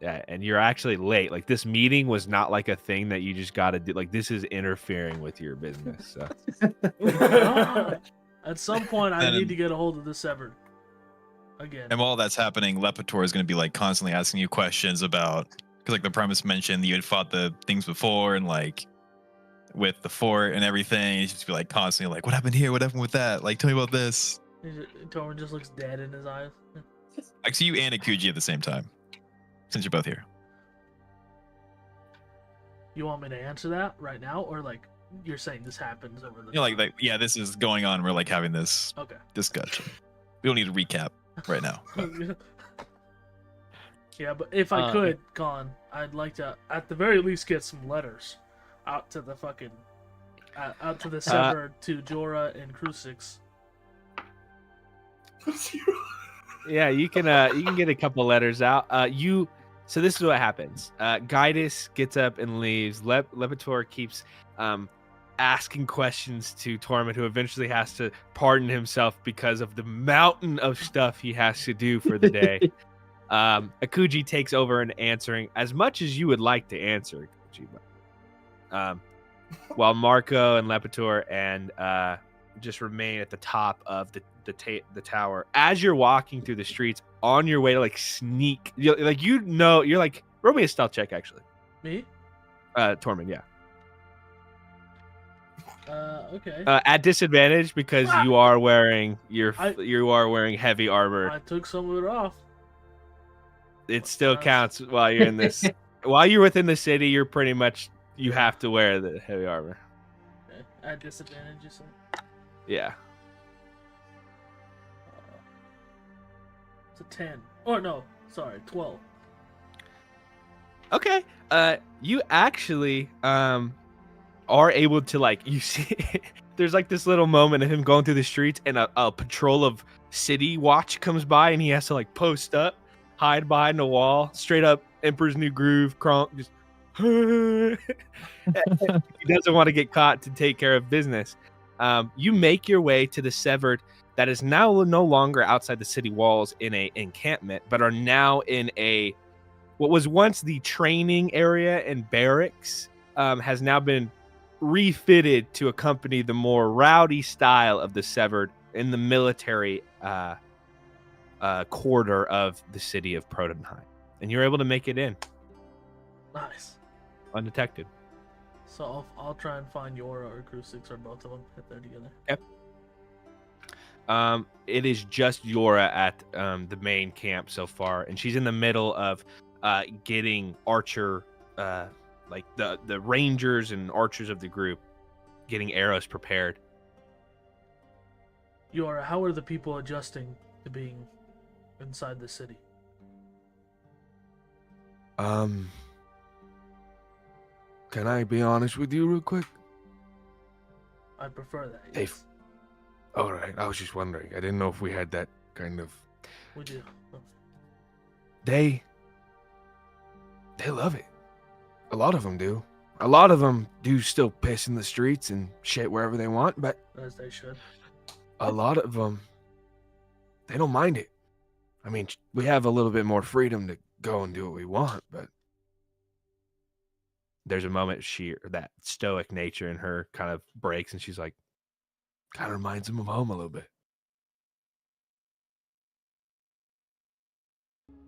Yeah, and you're actually late. Like this meeting was not like a thing that you just got to do. Like this is interfering with your business. So.
At some point, I
Then-
need to get a hold of the Severed again.
And while that's happening, Lepitor is going to be like constantly asking you questions about, because like the Primus mentioned, you had fought the things before and like with the fort and everything. He's just be like constantly like, what happened here? What happened with that? Like, tell me about this.
Tormund just looks dead in his eyes.
I see you and Akuji at the same time, since you're both here.
You want me to answer that right now, or like you're saying this happens over the?
You know, like yeah, this is going on. We're like having this
Okay.
discussion. We don't need a recap right now.
Yeah, but if I could, Con, I'd like to at the very least get some letters out to the fucking out to the Severed, to Jorah and Crucix.
Yeah, you can get a couple letters out. So this is what happens. Guidus gets up and leaves. Lepitor keeps asking questions to Tormund, who eventually has to pardon himself because of the mountain of stuff he has to do for the day. Akuji takes over and answering as much as you would like to answer, Akuji, while Marco and Lepitor and just remain at the top of the tower. As you're walking through the streets on your way to like sneak, you're like roll me a stealth check actually.
Me?
Tormund, yeah.
Okay.
At disadvantage because you are wearing you are wearing heavy armor.
I took some of it off.
It still counts while you're in this. While you're within the city, you're pretty much you have to wear the heavy armor.
Okay. At disadvantage, you said?
Yeah.
It's a 10. Oh no, sorry, 12.
Okay. You actually are able to like you see. There's like this little moment of him going through the streets, and a patrol of city watch comes by, and he has to like post up, hide behind a wall, straight up Emperor's New Groove, Kronk just. He doesn't want to get caught to take care of business. You make your way to the Severed that is now no longer outside the city walls in a encampment, but are now in what was once the training area and barracks, has now been refitted to accompany the more rowdy style of the Severed in the military quarter of the city of Protonheim. And you're able to make it in.
Nice.
Undetected.
So I'll try and find Jorah or Crucix or both of them if they're together.
Yep. It is just Jorah at the main camp so far, and she's in the middle of getting archer, like the rangers and archers of the group, getting arrows prepared.
Jorah, how are the people adjusting to being inside the city?
Can I be honest with you real quick?
I prefer that.
Hey,
Yes.
all right. I was just wondering. I didn't know if we had that kind of.
We do.
They love it. A lot of them do. A lot of them do still piss in the streets and shit wherever they want, but
As they should.
a lot of them, they don't mind it. I mean, we have a little bit more freedom to go and do what we want, but
There's a moment that stoic nature in her kind of breaks, and she's like,
kind of reminds them of home a little bit.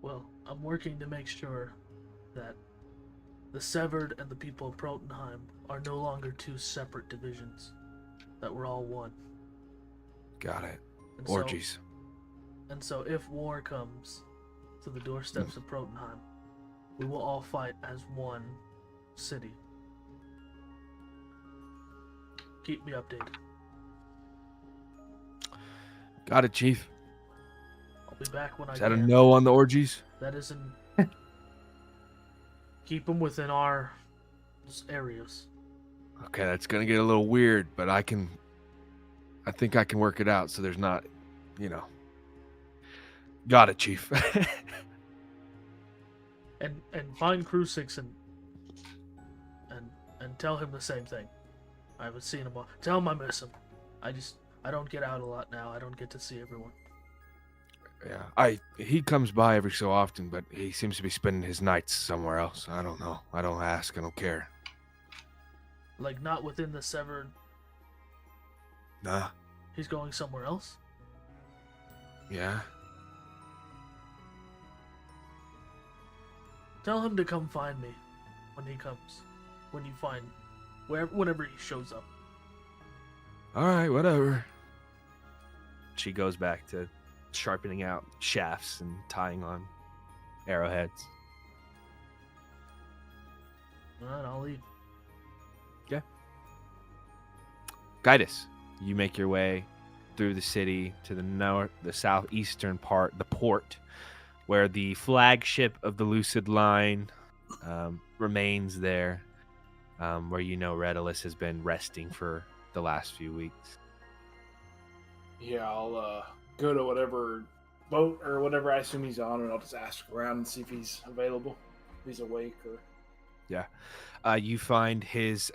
Well, I'm working to make sure that the Severed and the people of Protonheim are no longer two separate divisions, that we're all one.
Got it.
And
Orgies.
And so if war comes to the doorsteps of Protonheim, we will all fight as one city. Keep me updated.
Got it, Chief.
I'll be back when I
Is that a
can.
no on the orgies?
That isn't. Keep them within our areas.
Okay, that's gonna get a little weird, but I think I can work it out so there's not, Got it, Chief.
And find Crucix and tell him the same thing. I haven't seen him all. Tell him I miss him. I don't get out a lot now. I don't get to see everyone.
Yeah, he comes by every so often, but he seems to be spending his nights somewhere else. I don't know. I don't ask. I don't care.
Like, not within the Severed.
Nah.
He's going somewhere else?
Yeah.
Tell him to come find me when he comes. Whenever he shows up.
All right, whatever.
She goes back to sharpening out shafts and tying on arrowheads.
Alright, I'll leave.
Yeah. Gaius, you make your way through the city to the southeastern part, the port, where the flagship of the Lucid Line remains there, where Redalus has been resting for the last few weeks.
Yeah, I'll go to whatever boat or whatever I assume he's on, and I'll just ask around and see if he's available, if he's awake or.
Yeah, you find his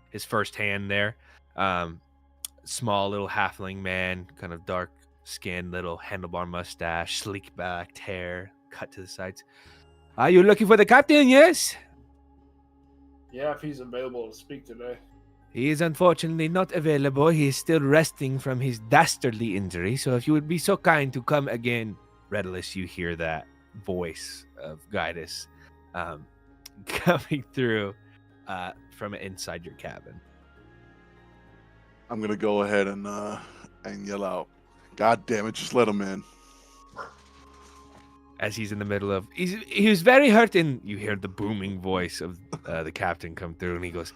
his first hand there. Small little halfling man, kind of dark skin, little handlebar mustache, sleek backed hair, cut to the sides. Are you looking for the captain? Yes.
Yeah, if he's available to speak today.
He is unfortunately not available. He is still resting from his dastardly injury. So if you would be so kind to come again.
Redalus, you hear that voice of Gaius coming through from inside your cabin.
I'm gonna go ahead and yell out, "God damn it, just let him in."
As he's in the middle of, he was very hurt, and you hear the booming voice of the captain come through, and he goes,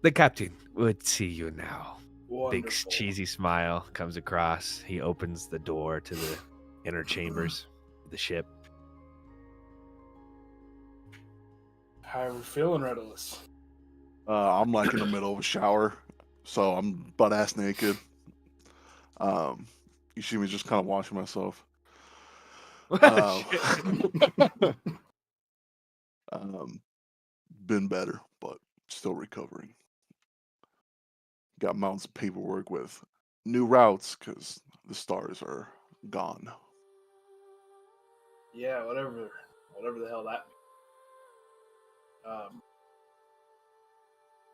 "The captain would see you now."
Wonderful.
Big cheesy smile comes across. He opens the door to the inner chambers of the ship.
How are we feeling, Redalus?
I'm like in the middle of a shower, so I'm butt ass naked. You see me just kind of washing myself. Been better, but still recovering. Got mountains of paperwork with new routes because the stars are gone.
Yeah, whatever the hell that means.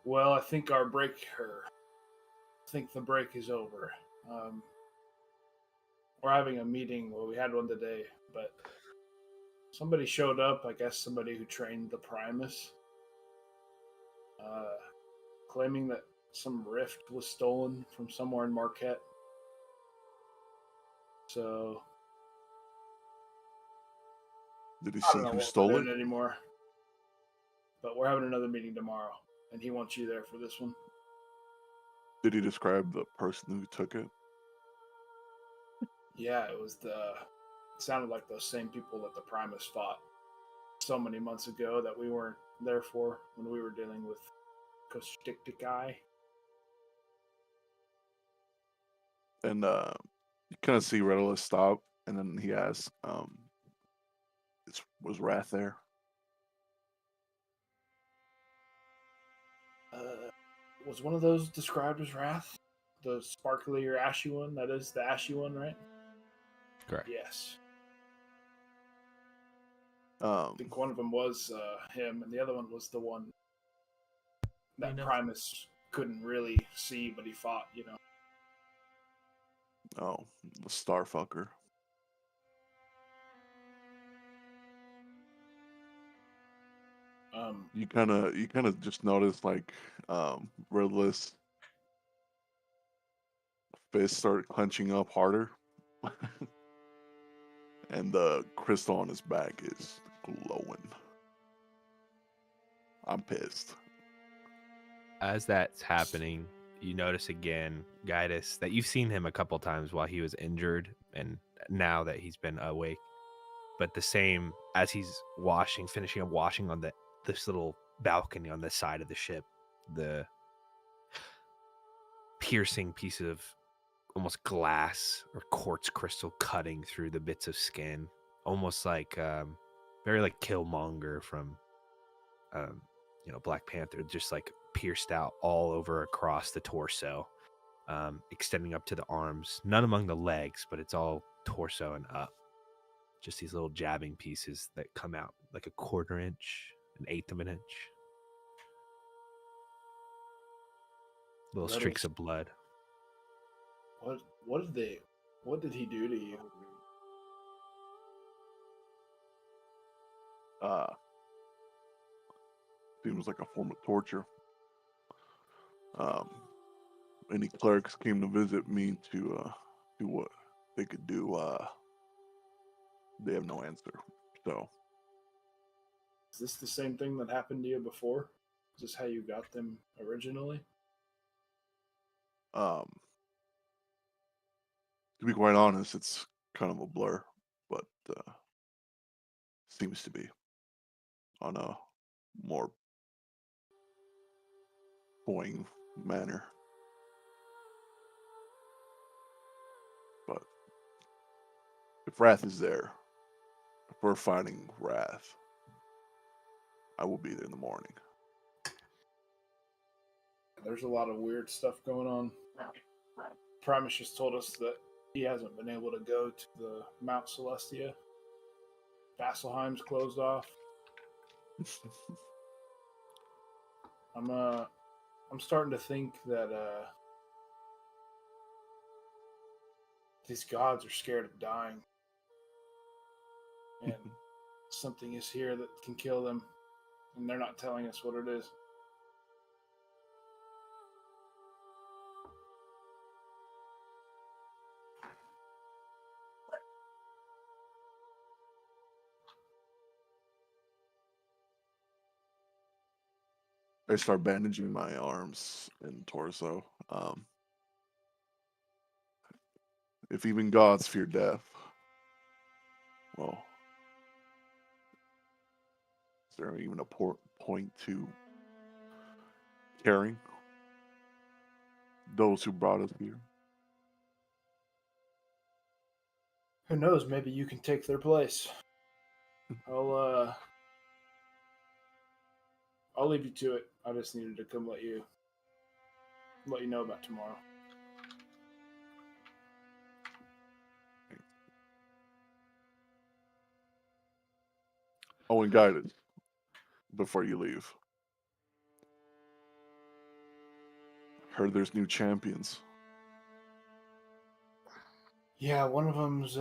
Well, I think the break is over. We're having a meeting. Well, we had one today, but somebody showed up. I guess somebody who trained the Primus, claiming that some rift was stolen from somewhere in Marquette. So,
Did he
I
say
don't know
who
what
stole
we're
it?
doing anymore. But we're having another meeting tomorrow, and he wants you there for this one.
Did he describe the person who took it?
Yeah, it sounded like those same people that the Primus fought so many months ago that we weren't there for when we were dealing with Kostiktikai.
And you kind of see Redalus stop, and then he asks, "Was Wrath there?"
Was one of those described as Wrath? The sparkly or ashy one? That is the ashy one, right?
Correct.
Yes. I think one of them was him, and the other one was the one that Primus couldn't really see, but he fought,
Oh, the Starfucker. You kind of just notice like Redalus fists start clenching up harder, and the crystal on his back is glowing. I'm pissed.
As that's happening, you notice again, Gaius, that you've seen him a couple times while he was injured, and now that he's been awake. But the same as he's finishing up washing on this little balcony on the side of the ship, the piercing piece of almost glass or quartz crystal cutting through the bits of skin, almost like very like Killmonger from Black Panther, just like
pierced out all over across the torso, extending up to the arms. None among the legs, but it's all torso and up. Just these little jabbing pieces that come out like a quarter inch, an eighth of an inch. Little streaks of blood.
What did he do to you?
Seems like a form of torture. Any clerics came to visit me to do what they could do. They have no answer. So,
Is this the same thing that happened to you before? Is this how you got them originally?
to be quite honest, it's kind of a blur, but seems to be on a more boring manner. But if Wrath is there, if we're fighting Wrath, I will be there in the morning.
There's a lot of weird stuff going on. Primus just told us that he hasn't been able to go to the Mount Celestia. Vasselheim's closed off. I'm starting to think that these gods are scared of dying, and something is here that can kill them, and they're not telling us what it is.
I start bandaging my arms and torso. If even gods fear death, well, is there even a point to caring those who brought us here?
Who knows? Maybe you can take their place. I'll leave you to it. I just needed to come let you know about tomorrow.
Oh, and guided before you leave. Heard there's new champions.
Yeah, one of them's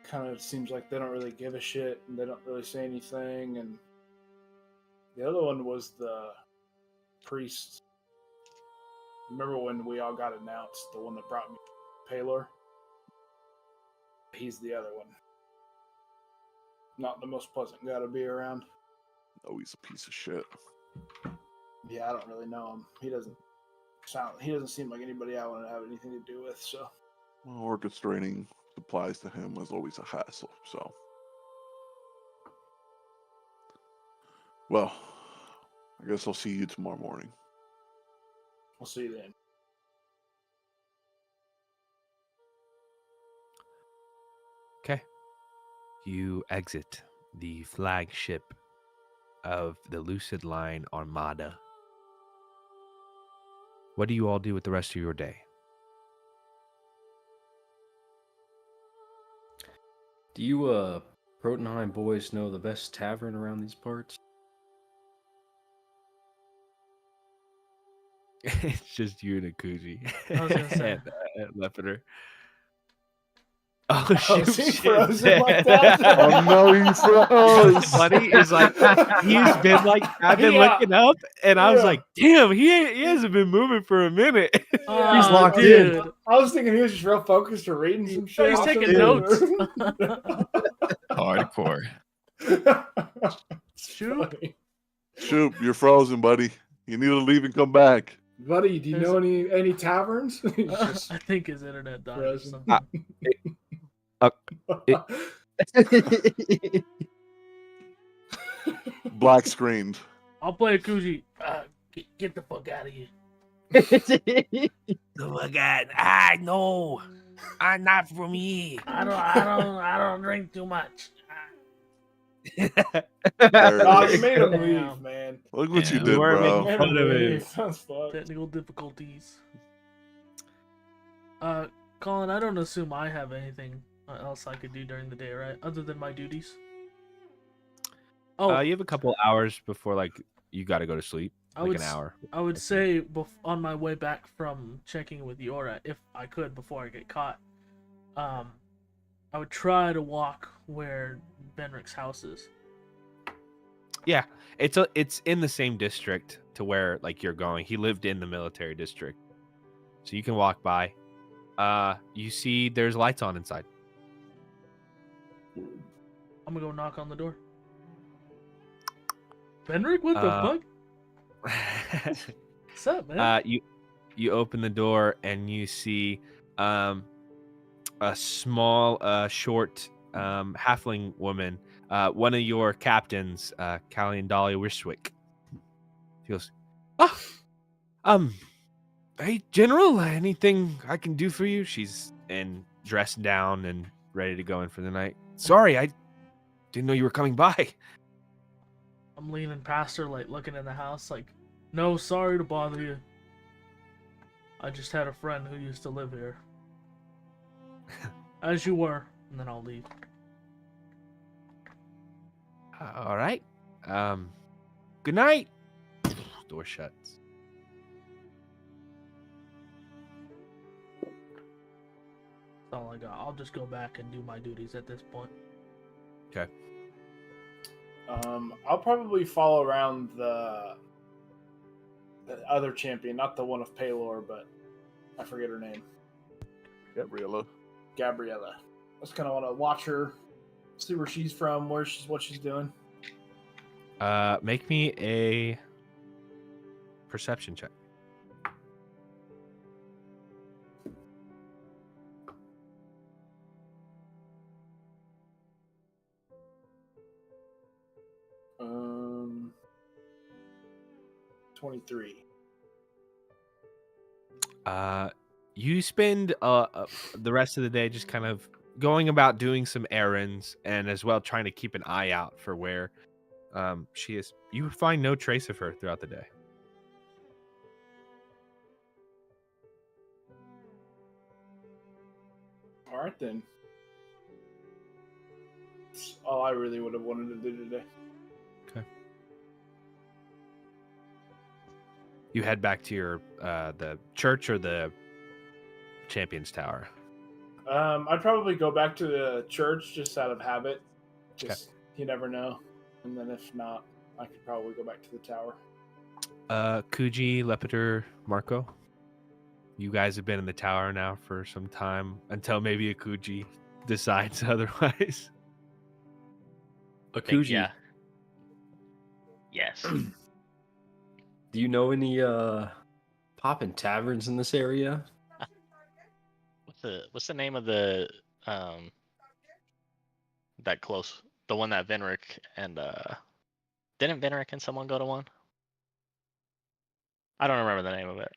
kind of seems like they don't really give a shit and they don't really say anything, and the other one was the priest. Remember when we all got announced? The one that brought me Palor? He's the other one. Not the most pleasant guy to be around.
Oh, he's a piece of shit.
Yeah, I don't really know him. He doesn't seem like anybody I want to have anything to do with, so.
Well, orchestrating supplies to him was always a hassle, so. Well, I guess I'll see you tomorrow morning.
I'll see you then.
Okay. You exit the flagship of the Lucid Line Armada. What do you all do with the rest of your day?
Do you Protonheim boys know the best tavern around these parts?
It's just you and Akuji.
I was gonna say.
and Lepiter. Oh,
is he
shit.
frozen like that?
Oh no, he froze!
What's funny is like he's been like I've been
Yeah.
looking up and I was
Yeah.
like, damn, he hasn't been moving for a minute.
Oh,
He's locked in.
dude.
I was thinking he was just real focused or reading some shit.
He's
off
taking
the
notes.
Hardcore.
Shoot.
Shoot, you're frozen, buddy. You need to leave and come back.
Buddy, do you know any taverns? He's just
I think his internet died. or
frozen.
something.
Black screened.
I'll play Akuji. Get the fuck out of here.
Oh my god. No. Not for me.
I don't drink too much.
Oh, you made him
Damn.
leave, man.
Look what you
Yeah.
did,
You were
You
making
bro.
made
fun
him
of it.
leave. That's fucked.
Technical difficulties. Colin, I don't assume I have anything else I could do during the day, right? Other than my duties. Oh,
You have a couple hours before like you got to go to sleep.
I
Like
would
an hour.
I would say on my way back from checking with Yora, if I could before I get caught, I would try to walk where Benrick's house is.
Yeah, it's in the same district to where like you're going. He lived in the military district, so you can walk by. You see, there's lights on inside.
I'm gonna go knock on the door. Benrick, what the fuck? What's up, man?
You open the door and you see a small, short halfling woman. One of your captains, Callian Dahlia Wishwick. She goes, hey, General, anything I can do for you? She's dressed down and ready to go in for the night. Sorry, I didn't know you were coming by.
I'm leaning past her, like looking in the house, like, no, sorry to bother you. I just had a friend who used to live here. As you were, and then I'll leave.
All right. Good night. Door shuts.
That's all I got. I'll just go back and do my duties at this point.
Okay.
I'll probably follow around the other champion, not the one of Paylor, but I forget her name.
Gabriella.
Gabriella. I just kind of want to watch her, see where she's from, what she's doing.
Make me a perception check.
Um, 23.
You spend the rest of the day just kind of going about doing some errands and as well trying to keep an eye out for where she is. You find no trace of her throughout the day.
All right, then. That's all I really would have wanted to do today.
Okay. You head back to your the church or the Champion's Tower.
I'd probably go back to the church just out of habit. Just you never know. And then if not, I could probably go back to the tower.
Kuji, Lepiter, Marco. You guys have been in the tower now for some time until maybe Akuji decides otherwise.
Akuji,
Yeah. Yes.
do you know any poppin' taverns in this area?
What's the name of the that close, the one that Venric and didn't Venric and someone go to one? I don't remember the name of it.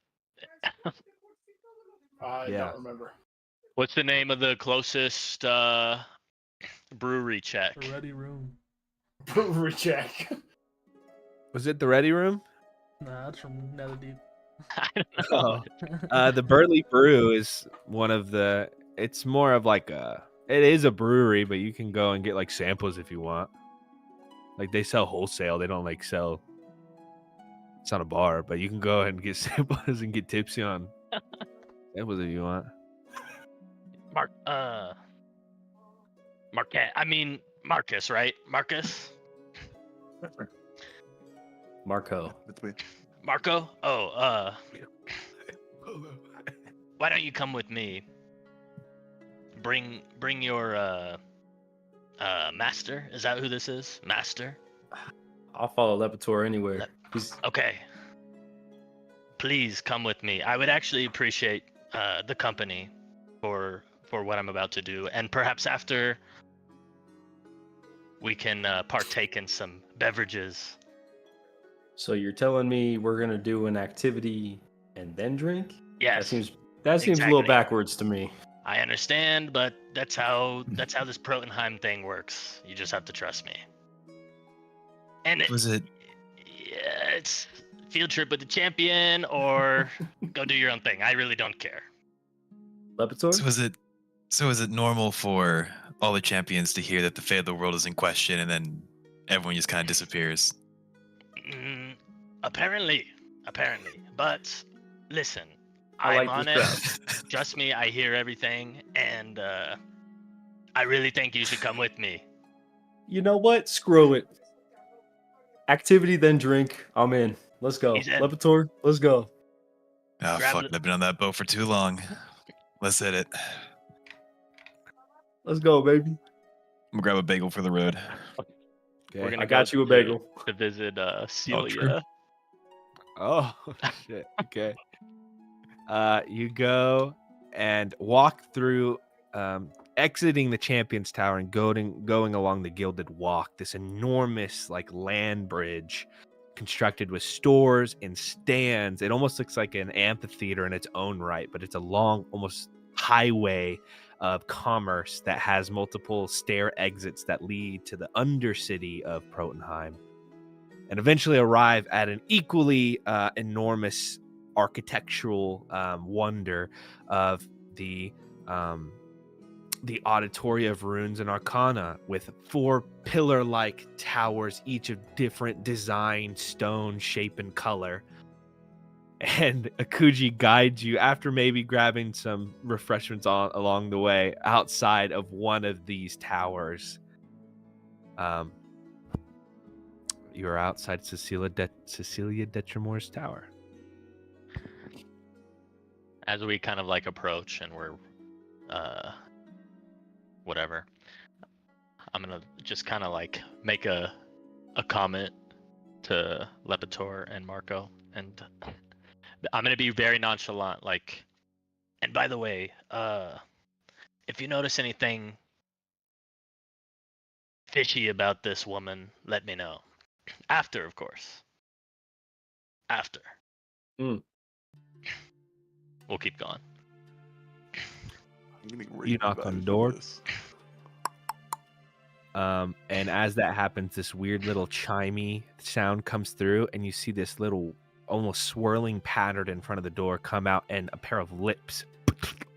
I
Yeah.
don't remember.
What's the name of the closest brewery check?
The ready room.
Brewery check.
Was it the Ready Room?
Nah, that's from Netherdeep.
I don't know.
The Burley Brew is one of the. It's more of like a. It is a brewery, but you can go and get like samples if you want. Like they sell wholesale. They don't like sell. It's not a bar, but you can go ahead and get samples and get tipsy on samples if you want.
Marcus, right? Marcus?
Marco.
That's me.
Marco? Why don't you come with me? Bring your master. Is that who this is? Master?
I'll follow Lepitor anywhere.
Okay. Please come with me. I would actually appreciate the company for what I'm about to do, and perhaps after we can partake in some beverages.
So you're telling me we're gonna do an activity and then drink?
Yes.
That seems a little
Exactly.
backwards to me.
I understand, but that's how this Protenheim thing works. You just have to trust me. And
Was it?
yeah, it's field trip with the champion, or go do your own thing. I really don't care.
Lepitor?
So is it normal for all the champions to hear that the fate of the world is in question, and then everyone just kind of disappears?
Apparently. But listen,
I
I'm
like
on
this
it. Trust me, I hear everything, and I really think you should come with me.
You know what? Screw it. Activity, then drink. I'm in. Let's go.
He's in.
Lepitor, let's go.
Oh,
Grab
fuck.
the-
I've been on that boat for too long. Let's hit it.
Let's go, baby.
I'm gonna grab a bagel for the road.
We're gonna
I got
go
you a bagel.
to visit
true.
Celia.
Oh shit. Okay. You go and walk through, exiting the Champion's Tower and going along the Gilded Walk. This enormous like land bridge, constructed with stores and stands. It almost looks like an amphitheater in its own right, but it's a long, almost highway of commerce that has multiple stair exits that lead to the undercity of Protenheim, and eventually arrive at an equally enormous architectural wonder of the Auditory of Runes and Arcana, with 4 pillar-like towers, each of different design, stone, shape, and color. And Akuji guides you, after maybe grabbing some refreshments along the way, outside of one of these towers. You are outside Cecilia Detramore's tower.
As we kind of like approach and we're whatever, I'm gonna just kind of like make a comment to Lepitor and Marco, and I'm gonna be very nonchalant, like, and by the way, if you notice anything fishy about this woman, let me know. After, of course. After.
Mm.
We'll keep going.
I'm getting
You
raped
knock
by
on the
this.
door. And as that happens, this weird little chimey sound comes through, and you see this little almost swirling pattern in front of the door come out, and a pair of lips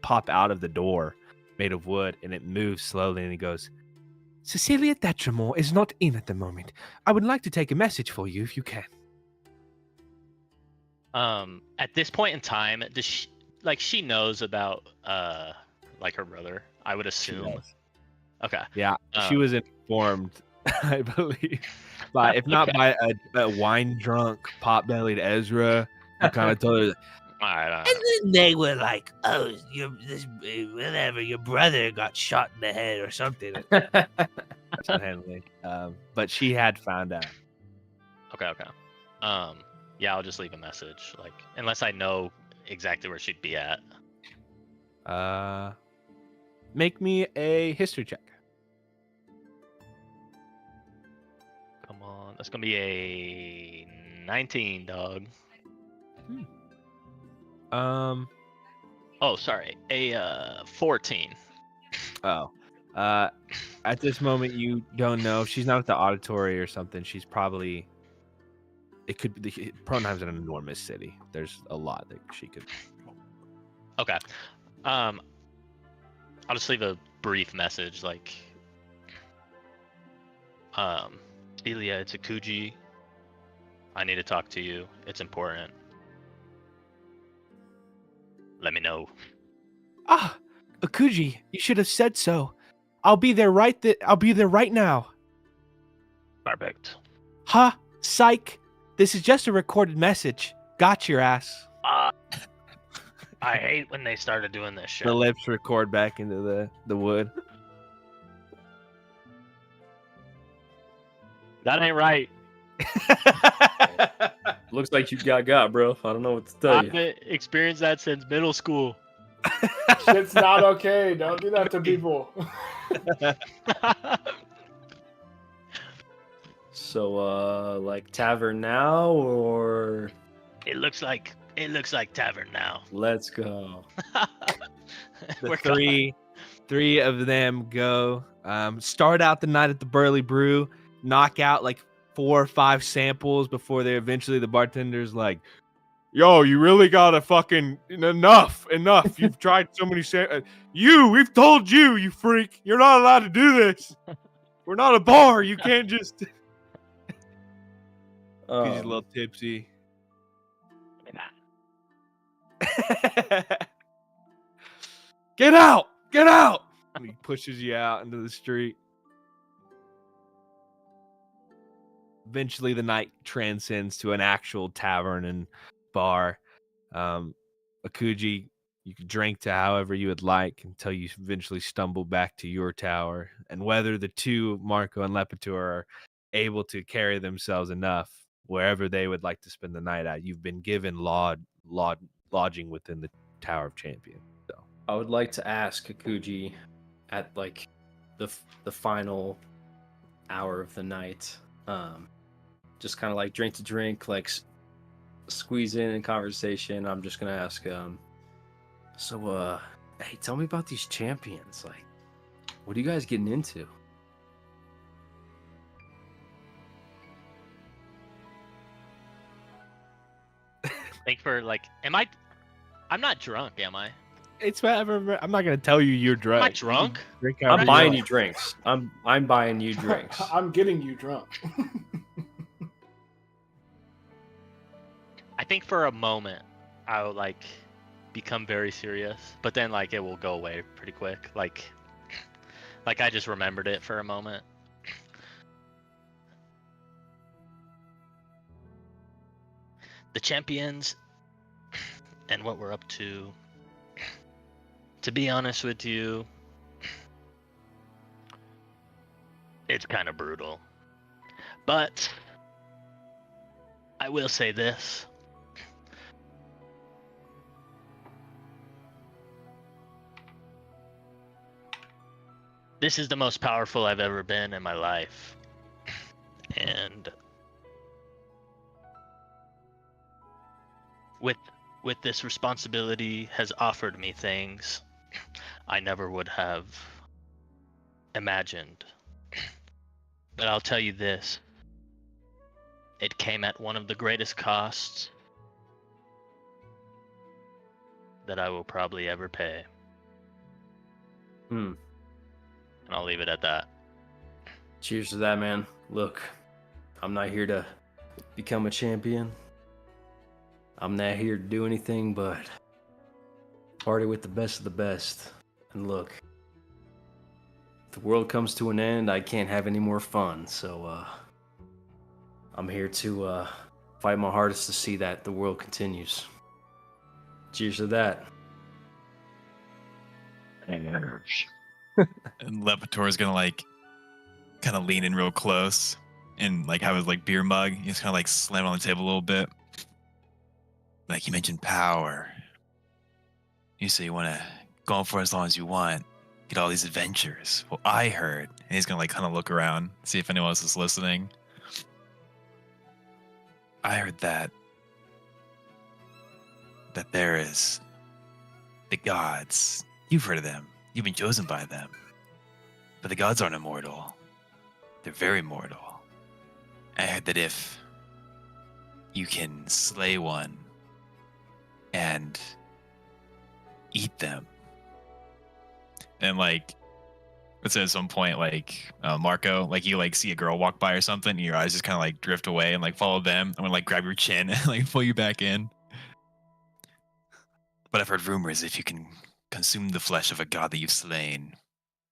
pop out of the door made of wood, and it moves slowly, and he goes, "Cecilia Detramore is not in at the moment. I would like to take a message for you if you can."
At this point in time, does she knows about like her brother, I would assume.
does.
Okay.
Yeah, she was informed, I believe, by, if not by a wine-drunk, pot-bellied Ezra, who kind of told her,
Alright,
And then they were like, "Oh, whatever, your brother got shot in the head or something."
Henley. But she had found out.
okay. Yeah, I'll just leave a message, like, unless I know exactly where she'd be at.
Make me a history check.
Come on, that's gonna be a 19, dog. Oh, sorry, a 14.
Oh. At this moment, you don't know. She's not at the auditory or something. She's probably... It could be... Protenheim's an enormous city. There's a lot that she could...
Okay. I'll just leave a brief message, like, Celia, it's Akuji. I need to talk to you. It's important. Let me know.
Ah, Akuji, you should have said so. I'll be there I'll be there right now.
Perfect.
Huh? Psych. This is just a recorded message. Got your ass.
I hate when they started doing this shit.
The lips record back into the wood.
That ain't right.
Looks like you got, bro. I don't know what to tell
I've
you.
been experienced that since middle school.
Shit's not okay. Don't do that to people.
So, like tavern now, or
It looks like tavern now.
let's go.
The
We're going.
three of them go, start out the night at the Burly Brew, knock out like 4 or 5 samples before they eventually the bartender's like, yo, you really gotta fucking enough. You've tried so many we've told you, you freak, you're not allowed to do this. We're not a bar. You can't just. He's a little tipsy. Get out! Get out! And he pushes you out into the street. Eventually, the night transcends to an actual tavern and bar. Akuji, you can drink to however you would like until you eventually stumble back to your tower. And whether the two, Marco and Lepitor, are able to carry themselves enough wherever they would like to spend the night at, you've been given lodging within the Tower of Champions. So
I would like to ask Akuji at like the final hour of the night, just kind of like drink to drink, like squeeze in conversation. I'm just gonna ask, so hey, tell me about these champions. Like, what are you guys getting into?
Think for like, I'm not drunk, am I?
it's whatever. I'm not gonna tell you you're drunk.
Am I drunk?
I'm buying you drinks. I'm buying you drinks.
I'm getting you drunk.
I think for a moment I will like become very serious, but then like it will go away pretty quick. Like I just remembered it for a moment. The champions and what we're up to. To be honest with you, it's kind of brutal. But I will say this. This is the most powerful I've ever been in my life. And with this responsibility has offered me things I never would have imagined. But I'll tell you this. It came at one of the greatest costs that I will probably ever pay. And I'll leave it at that.
Cheers to that, man. Look, I'm not here to become a champion. I'm not here to do anything but party with the best of the best. And look, if the world comes to an end, I can't have any more fun. So, I'm here to fight my hardest to see that the world continues. Cheers to that.
And Lepitor is gonna like kind of lean in real close and like have his like beer mug. He's kind of like slam it on the table a little bit. Like you mentioned power. You say you want to go on for as long as you want, get all these adventures. Well, I heard, and he's gonna like kind of look around, see if anyone else is listening. I heard that there is the gods. You've heard of them. You've been chosen by them. But the gods aren't immortal. They're very mortal. I heard that if you can slay one and eat them, and like, let's say at some point, like Marco, like you like see a girl walk by or something, and your eyes just kind of like drift away and like follow them. I'm gonna like grab your chin and like pull you back in. But I've heard rumors if you can consume the flesh of a god that you've slain,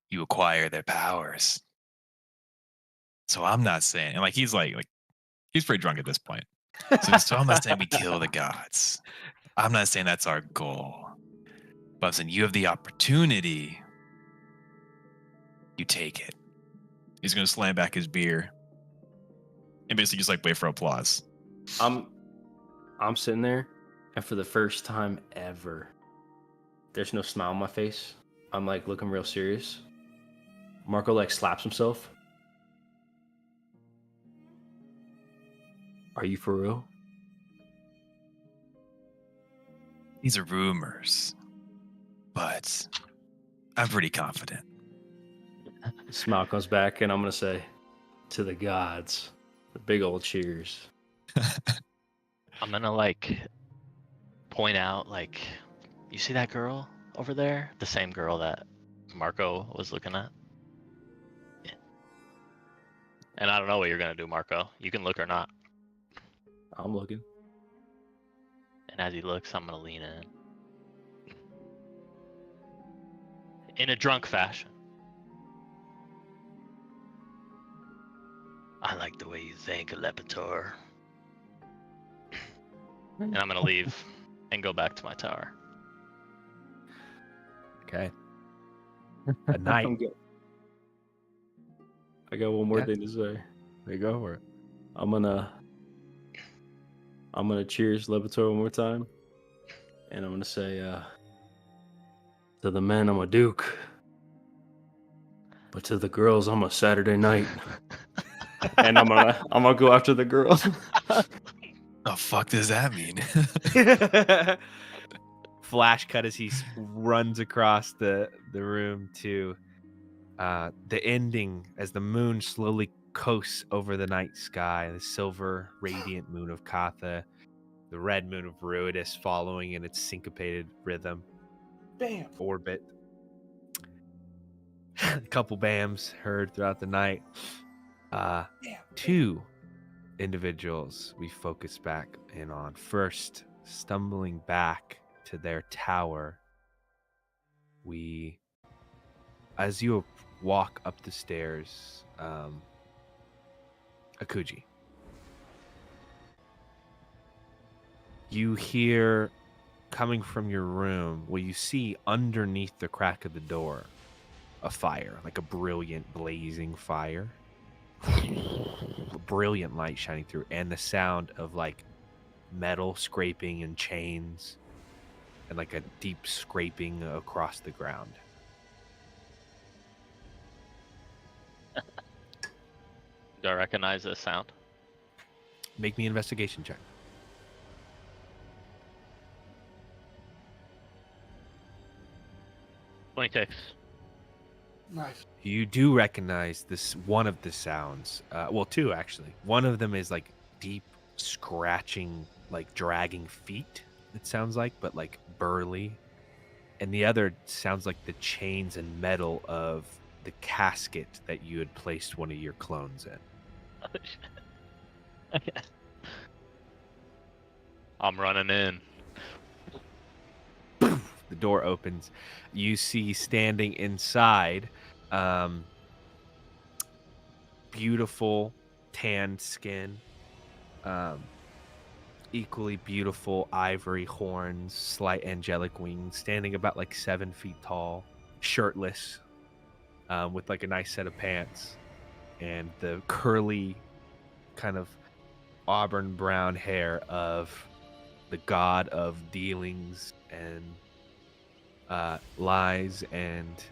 you acquire their powers. So I'm not saying, and like he's he's pretty drunk at this point. So I'm not saying we kill the gods. I'm not saying that's our goal. But I'm saying you have the opportunity. You take it. He's gonna slam back his beer and basically just like wait for applause.
I'm sitting there, and for the first time ever, there's no smile on my face. I'm like looking real serious. Marco like slaps himself. Are you for real?
These are rumors, but I'm pretty confident.
Smile comes back, and I'm gonna say, to the gods, The big old cheers.
I'm gonna like point out, like, you see that girl over there? The same girl that Marco was looking at? Yeah. And I don't know what you're gonna do, Marco. You can look or not.
I'm looking.
And as he looks, I'm gonna lean in a drunk fashion. I like the way you think, Lepitor. And I'm gonna leave and go back to my tower.
Okay. A night.
I'm good. I got one more
Yeah.
thing to say.
There you go for it.
I'm gonna cheers Levitor one more time. And I'm gonna say, to the men I'm a Duke. But to the girls I'm a Saturday night. And I'm gonna go after the girls.
The fuck does that mean?
Flash cut as he runs across the room to the ending as the moon slowly coasts over the night sky, the silver radiant moon of Katha, the red moon of Ruidus following in its syncopated rhythm.
Bam.
Orbit. A couple bams heard throughout the night. Two individuals we focus back in on. First, stumbling back to their tower, as you walk up the stairs, Akuji, you hear coming from your room, you see underneath the crack of the door a fire, like a brilliant blazing fire. Brilliant light shining through, and the sound of like metal scraping and chains and like a deep scraping across the ground.
Do I recognize this sound?
Make me an investigation check.
26.
Nice.
You do recognize this one of the sounds. Well, two actually. One of them is like deep scratching, like dragging feet. It sounds like, but like burly. And the other sounds like the chains and metal of the casket that you had placed one of your clones in.
Oh, shit. Okay. I'm running in.
The door opens. You see standing inside, beautiful tanned skin, equally beautiful ivory horns, slight angelic wings, standing about like 7 feet tall, shirtless, with like a nice set of pants, and the curly kind of auburn brown hair of the god of dealings and lies, and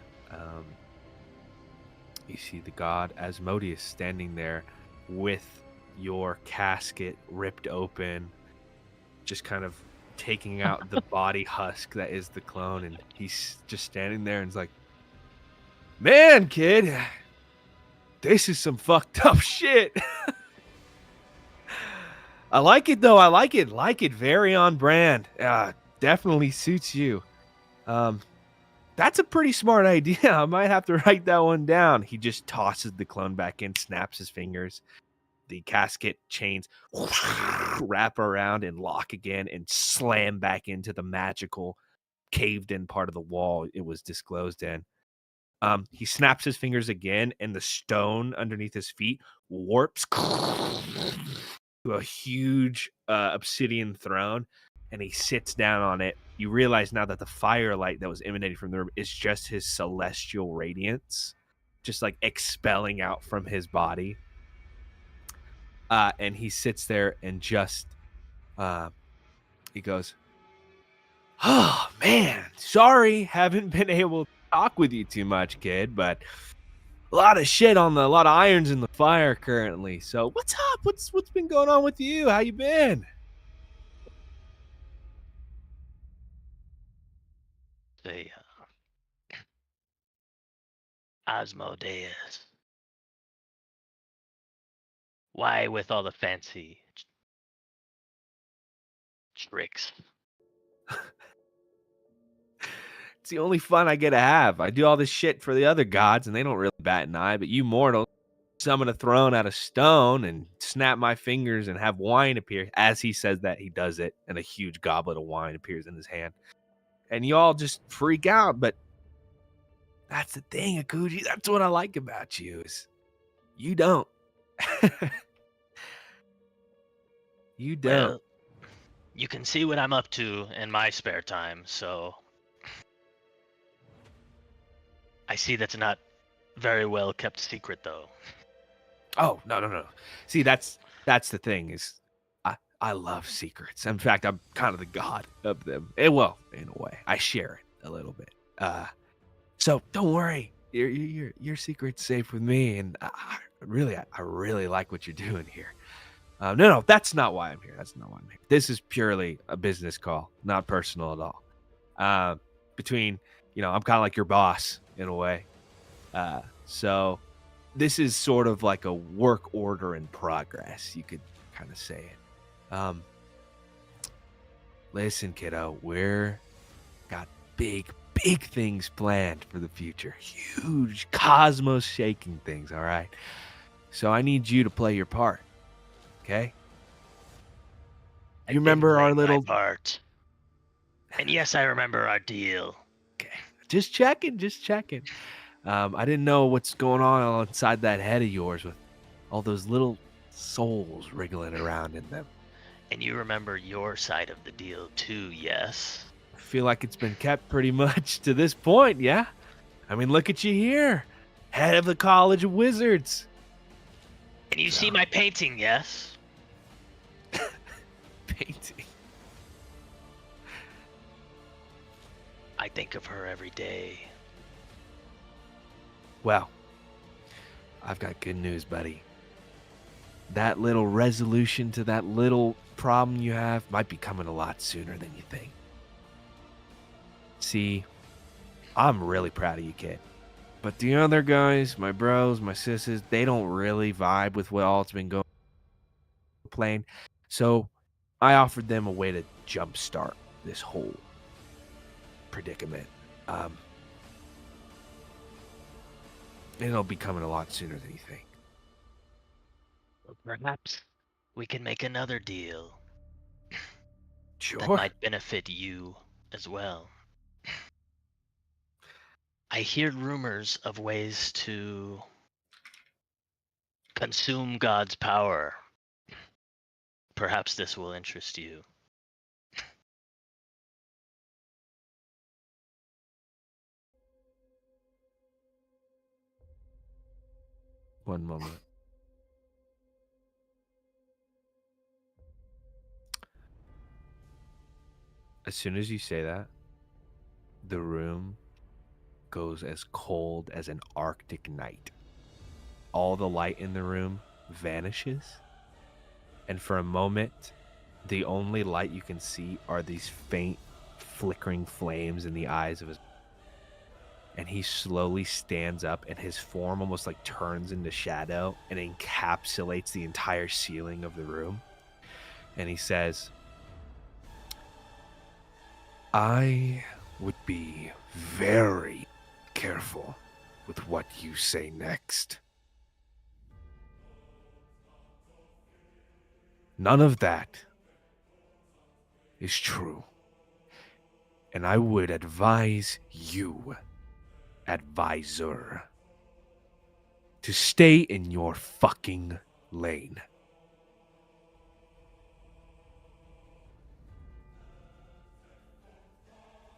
you see the god Asmodeus standing there with your casket ripped open, just kind of taking out the body husk that is the clone, and he's just standing there and is like, "Man, kid, this is some fucked up shit." I like it though. I like it. Very on brand. Definitely suits you. That's a pretty smart idea. I might have to write that one down. He just tosses the clone back in, snaps his fingers. The casket chains wrap around and lock again and slam back into the magical caved in part of the wall it was disclosed in. He snaps his fingers again, and the stone underneath his feet warps to a huge obsidian throne, and he sits down on it. You realize now that the firelight that was emanating from the room is just his celestial radiance, just like expelling out from his body. And he sits there and just, he goes, "Oh, man, sorry, haven't been able to talk with you too much, kid, but a lot of irons in the fire currently. So what's up? What's been going on with you? How you been?"
Say, Asmodeus. Why with all the fancy tricks?
It's the only fun I get to have. I do all this shit for the other gods, and they don't really bat an eye. But you mortals summon a throne out of stone and snap my fingers and have wine appear. As he says that, he does it, and a huge goblet of wine appears in his hand. And you all just freak out. But that's the thing, Akuji. That's what I like about you is you don't. You don't.
Well, you can see what I'm up to in my spare time, so I see that's not very well kept secret, though.
Oh, no. See, that's the thing is I love secrets. In fact, I'm kind of the god of them. Well, in a way, I share it a little bit. So don't worry. Your secret's safe with me, and I really like what you're doing here. No, that's not why I'm here. This is purely a business call, not personal at all. Between, I'm kind of like your boss in a way. So this is sort of like a work order in progress. You could kind of say it. Listen, kiddo, we're got big things planned for the future. Huge cosmos shaking things. All right. So I need you to play your part. Okay. You remember our little
part? And yes, I remember our deal.
Okay. Just checking. I didn't know what's going on inside that head of yours with all those little souls wriggling around in them.
And you remember your side of the deal too, yes?
I feel like it's been kept pretty much to this point, yeah? I mean, look at you here. Head of the College of Wizards.
And you see my painting, yes?
Painting.
I think of her every day.
Well, I've got good news, buddy. That little resolution to that little problem you have might be coming a lot sooner than you think. See, I'm really proud of you, kid. But the other guys, my bros, my sisters, they don't really vibe with what all's been going playing. So I offered them a way to jumpstart this whole predicament. And it'll be coming a lot sooner than you think.
Perhaps we can make another deal.
Sure.
That might benefit you as well. I hear rumors of ways to consume God's power. Perhaps this will interest you.
One moment. As soon as you say that, the room goes as cold as an Arctic night. All the light in the room vanishes, and for a moment, the only light you can see are these faint, flickering flames in the eyes of his. And he slowly stands up, and his form almost like turns into shadow and encapsulates the entire ceiling of the room. And he says, I would be very careful with what you say next. None of that is true. And I would advise you, advisor, to stay in your fucking lane.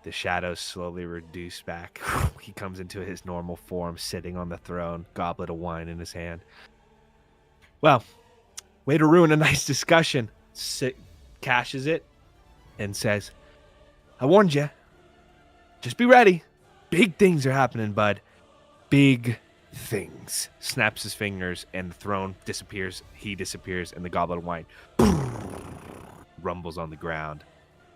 The shadows slowly reduce back. He comes into his normal form, sitting on the throne, goblet of wine in his hand. Well, way to ruin a nice discussion. Cashes it and says, I warned you. Just be ready. Big things are happening, bud. Big things. Snaps his fingers and the throne disappears. He disappears and the goblet of wine rumbles on the ground.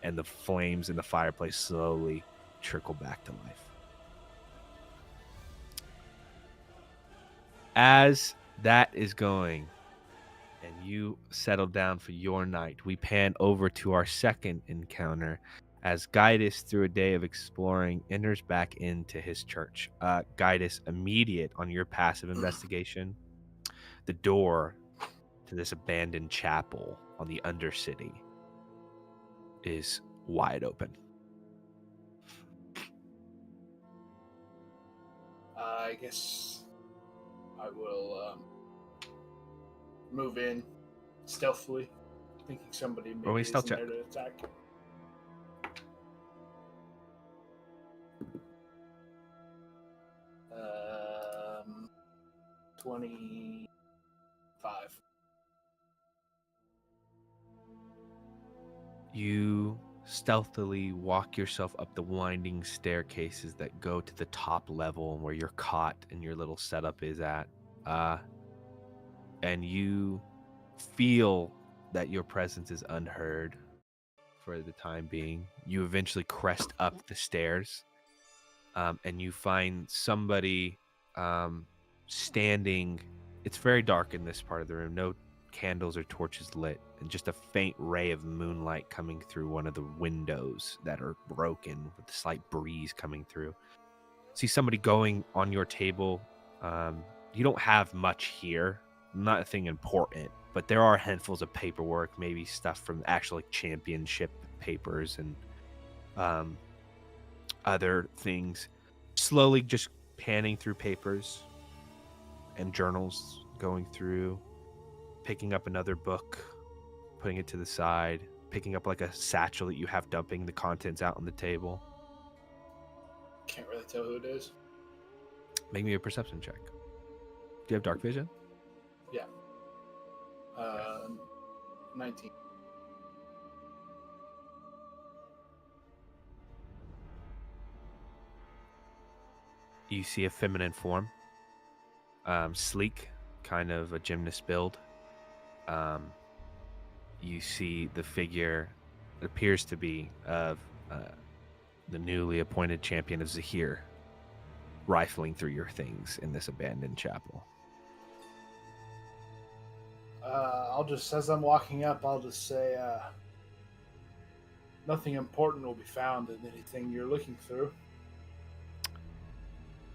And the flames in the fireplace slowly trickle back to life. As that is going and you settle down for your night. We pan over to our second encounter as Guidus, through a day of exploring, enters back into his church. Guidus, immediate on your passive investigation, the door to this abandoned chapel on the Undercity is wide open.
I guess I will move in stealthily, thinking somebody maybe is in
stealth check.
there to attack. 25.
You stealthily walk yourself up the winding staircases that go to the top level where your cot and your little setup is at. And you feel that your presence is unheard for the time being. You eventually crest up the stairs, and you find somebody standing. It's very dark in this part of the room. No candles or torches lit, and just a faint ray of moonlight coming through one of the windows that are broken with a slight breeze coming through. See somebody going on your table. You don't have much here, nothing important, but there are handfuls of paperwork, maybe stuff from actual championship papers and other things. Slowly just panning through papers and journals, going through, picking up another book, putting it to the side, picking up like a satchel that you have, dumping the contents out on the table.
Can't really tell who it is.
Make me a perception check. Do you have dark vision?
Yeah. 19.
You see a feminine form, sleek, kind of a gymnast build. You see the figure, it appears to be of the newly appointed champion of Zahir, rifling through your things in this abandoned chapel.
I'll just, as I'm walking up, I'll just say, nothing important will be found in anything you're looking through.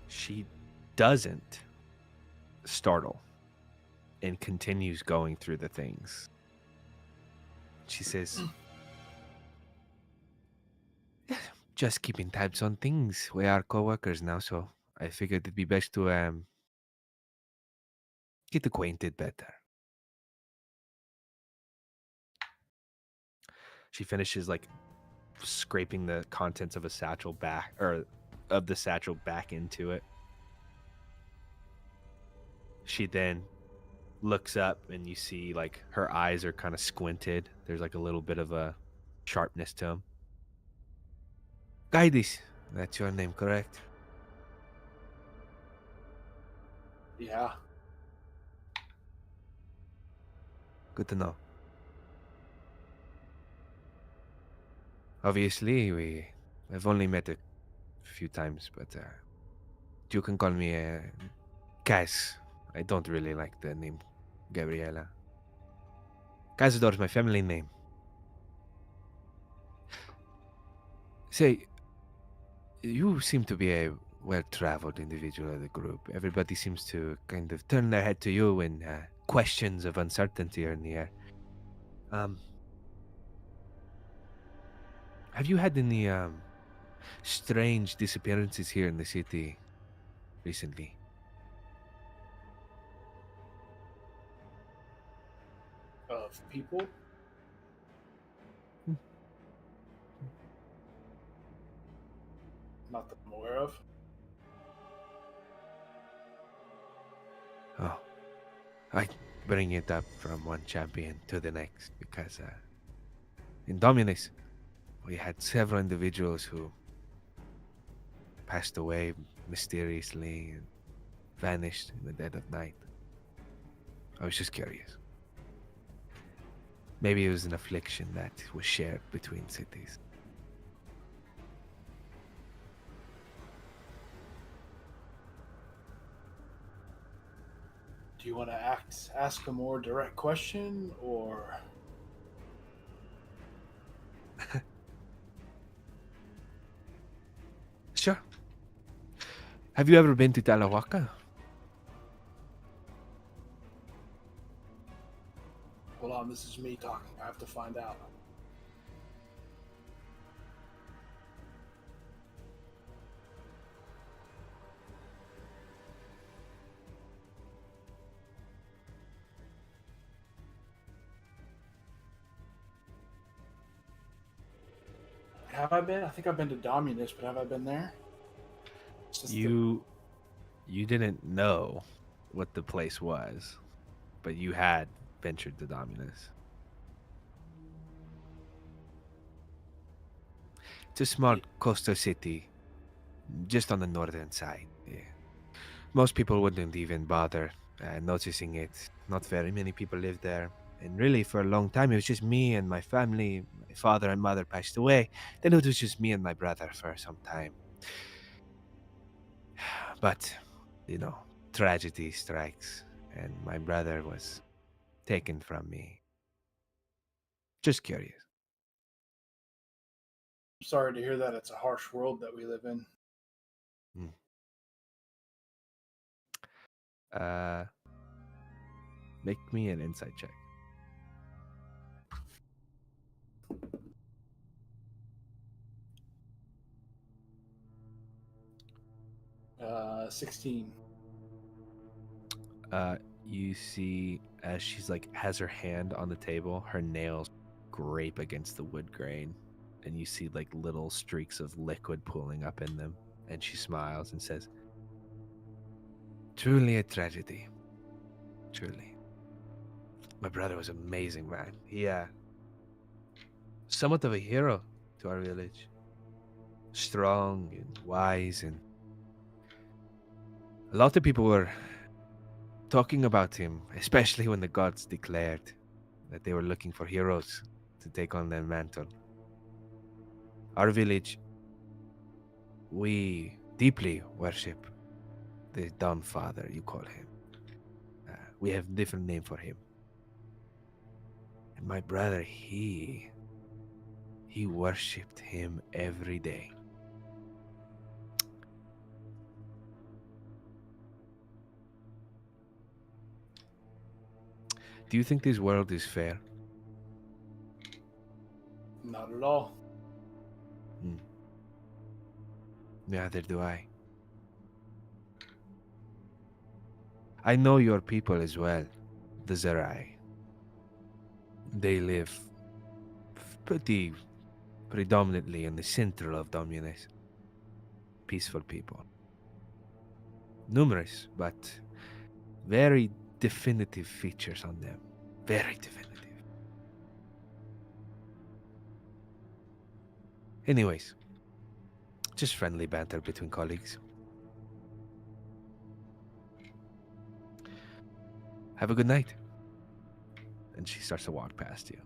She doesn't startle and continues going through the things. She says, just keeping tabs on things. We are co-workers now, so I figured it'd be best to get acquainted better. She finishes like scraping the contents of a satchel back, or of the satchel back into it. She then looks up and you see like her eyes are kind of squinted. There's like a little bit of a sharpness to them. Guidus, that's your name, correct?
Yeah.
Good to know. Obviously, I've only met a few times, but you can call me Kaz. I don't really like the name Gabriela. Cazador is my family name. Say, you seem to be a well-traveled individual of the group. Everybody seems to kind of turn their head to you when questions of uncertainty are in the air. Have you had any strange disappearances here in the city recently?
Of people? Not that I'm aware of.
Oh, I bring it up from one champion to the next because in Dominus, we had several individuals who passed away mysteriously and vanished in the dead of night. I was just curious. Maybe it was an affliction that was shared between cities.
Do you want to ask a more direct question, or
Sure. Have you ever been to Talawaka?
hold on, this is me talking. I have to find out. Have I been? I think I've been to Dominus, but have I been there? It's just
You didn't know what the place was, but you had ventured to Dominus. It's a small coastal city, just on the northern side. Yeah. Most people wouldn't even bother noticing it. Not very many people live there. And really, for a long time, it was just me and my family. My father and mother passed away. Then it was just me and my brother for some time. But, you know, tragedy strikes, and my brother was taken from me. Just curious.
sorry to hear that. It's a harsh world that we live in.
Make me an insight check.
16.
You see as she's like has her hand on the table, her nails scrape against the wood grain, and you see like little streaks of liquid pooling up in them. And she smiles and says, "Truly a tragedy. Truly. My brother was amazing, man. He somewhat of a hero to our village. Strong and wise, and a lot of people were talking about him, especially when the gods declared that they were looking for heroes to take on their mantle. Our village, we deeply worship the Dawn Father, you call him. We have a different name for him. And my brother, he worshipped him every day. Do you think this world is fair?
Not at all.
Neither do I. I know your people as well, the Zerai. They live pretty predominantly in the center of Dominus. Peaceful people. Numerous, but very definitive features on them. Very definitive. Anyways, just friendly banter between colleagues. Have a good night. And she starts to walk past you.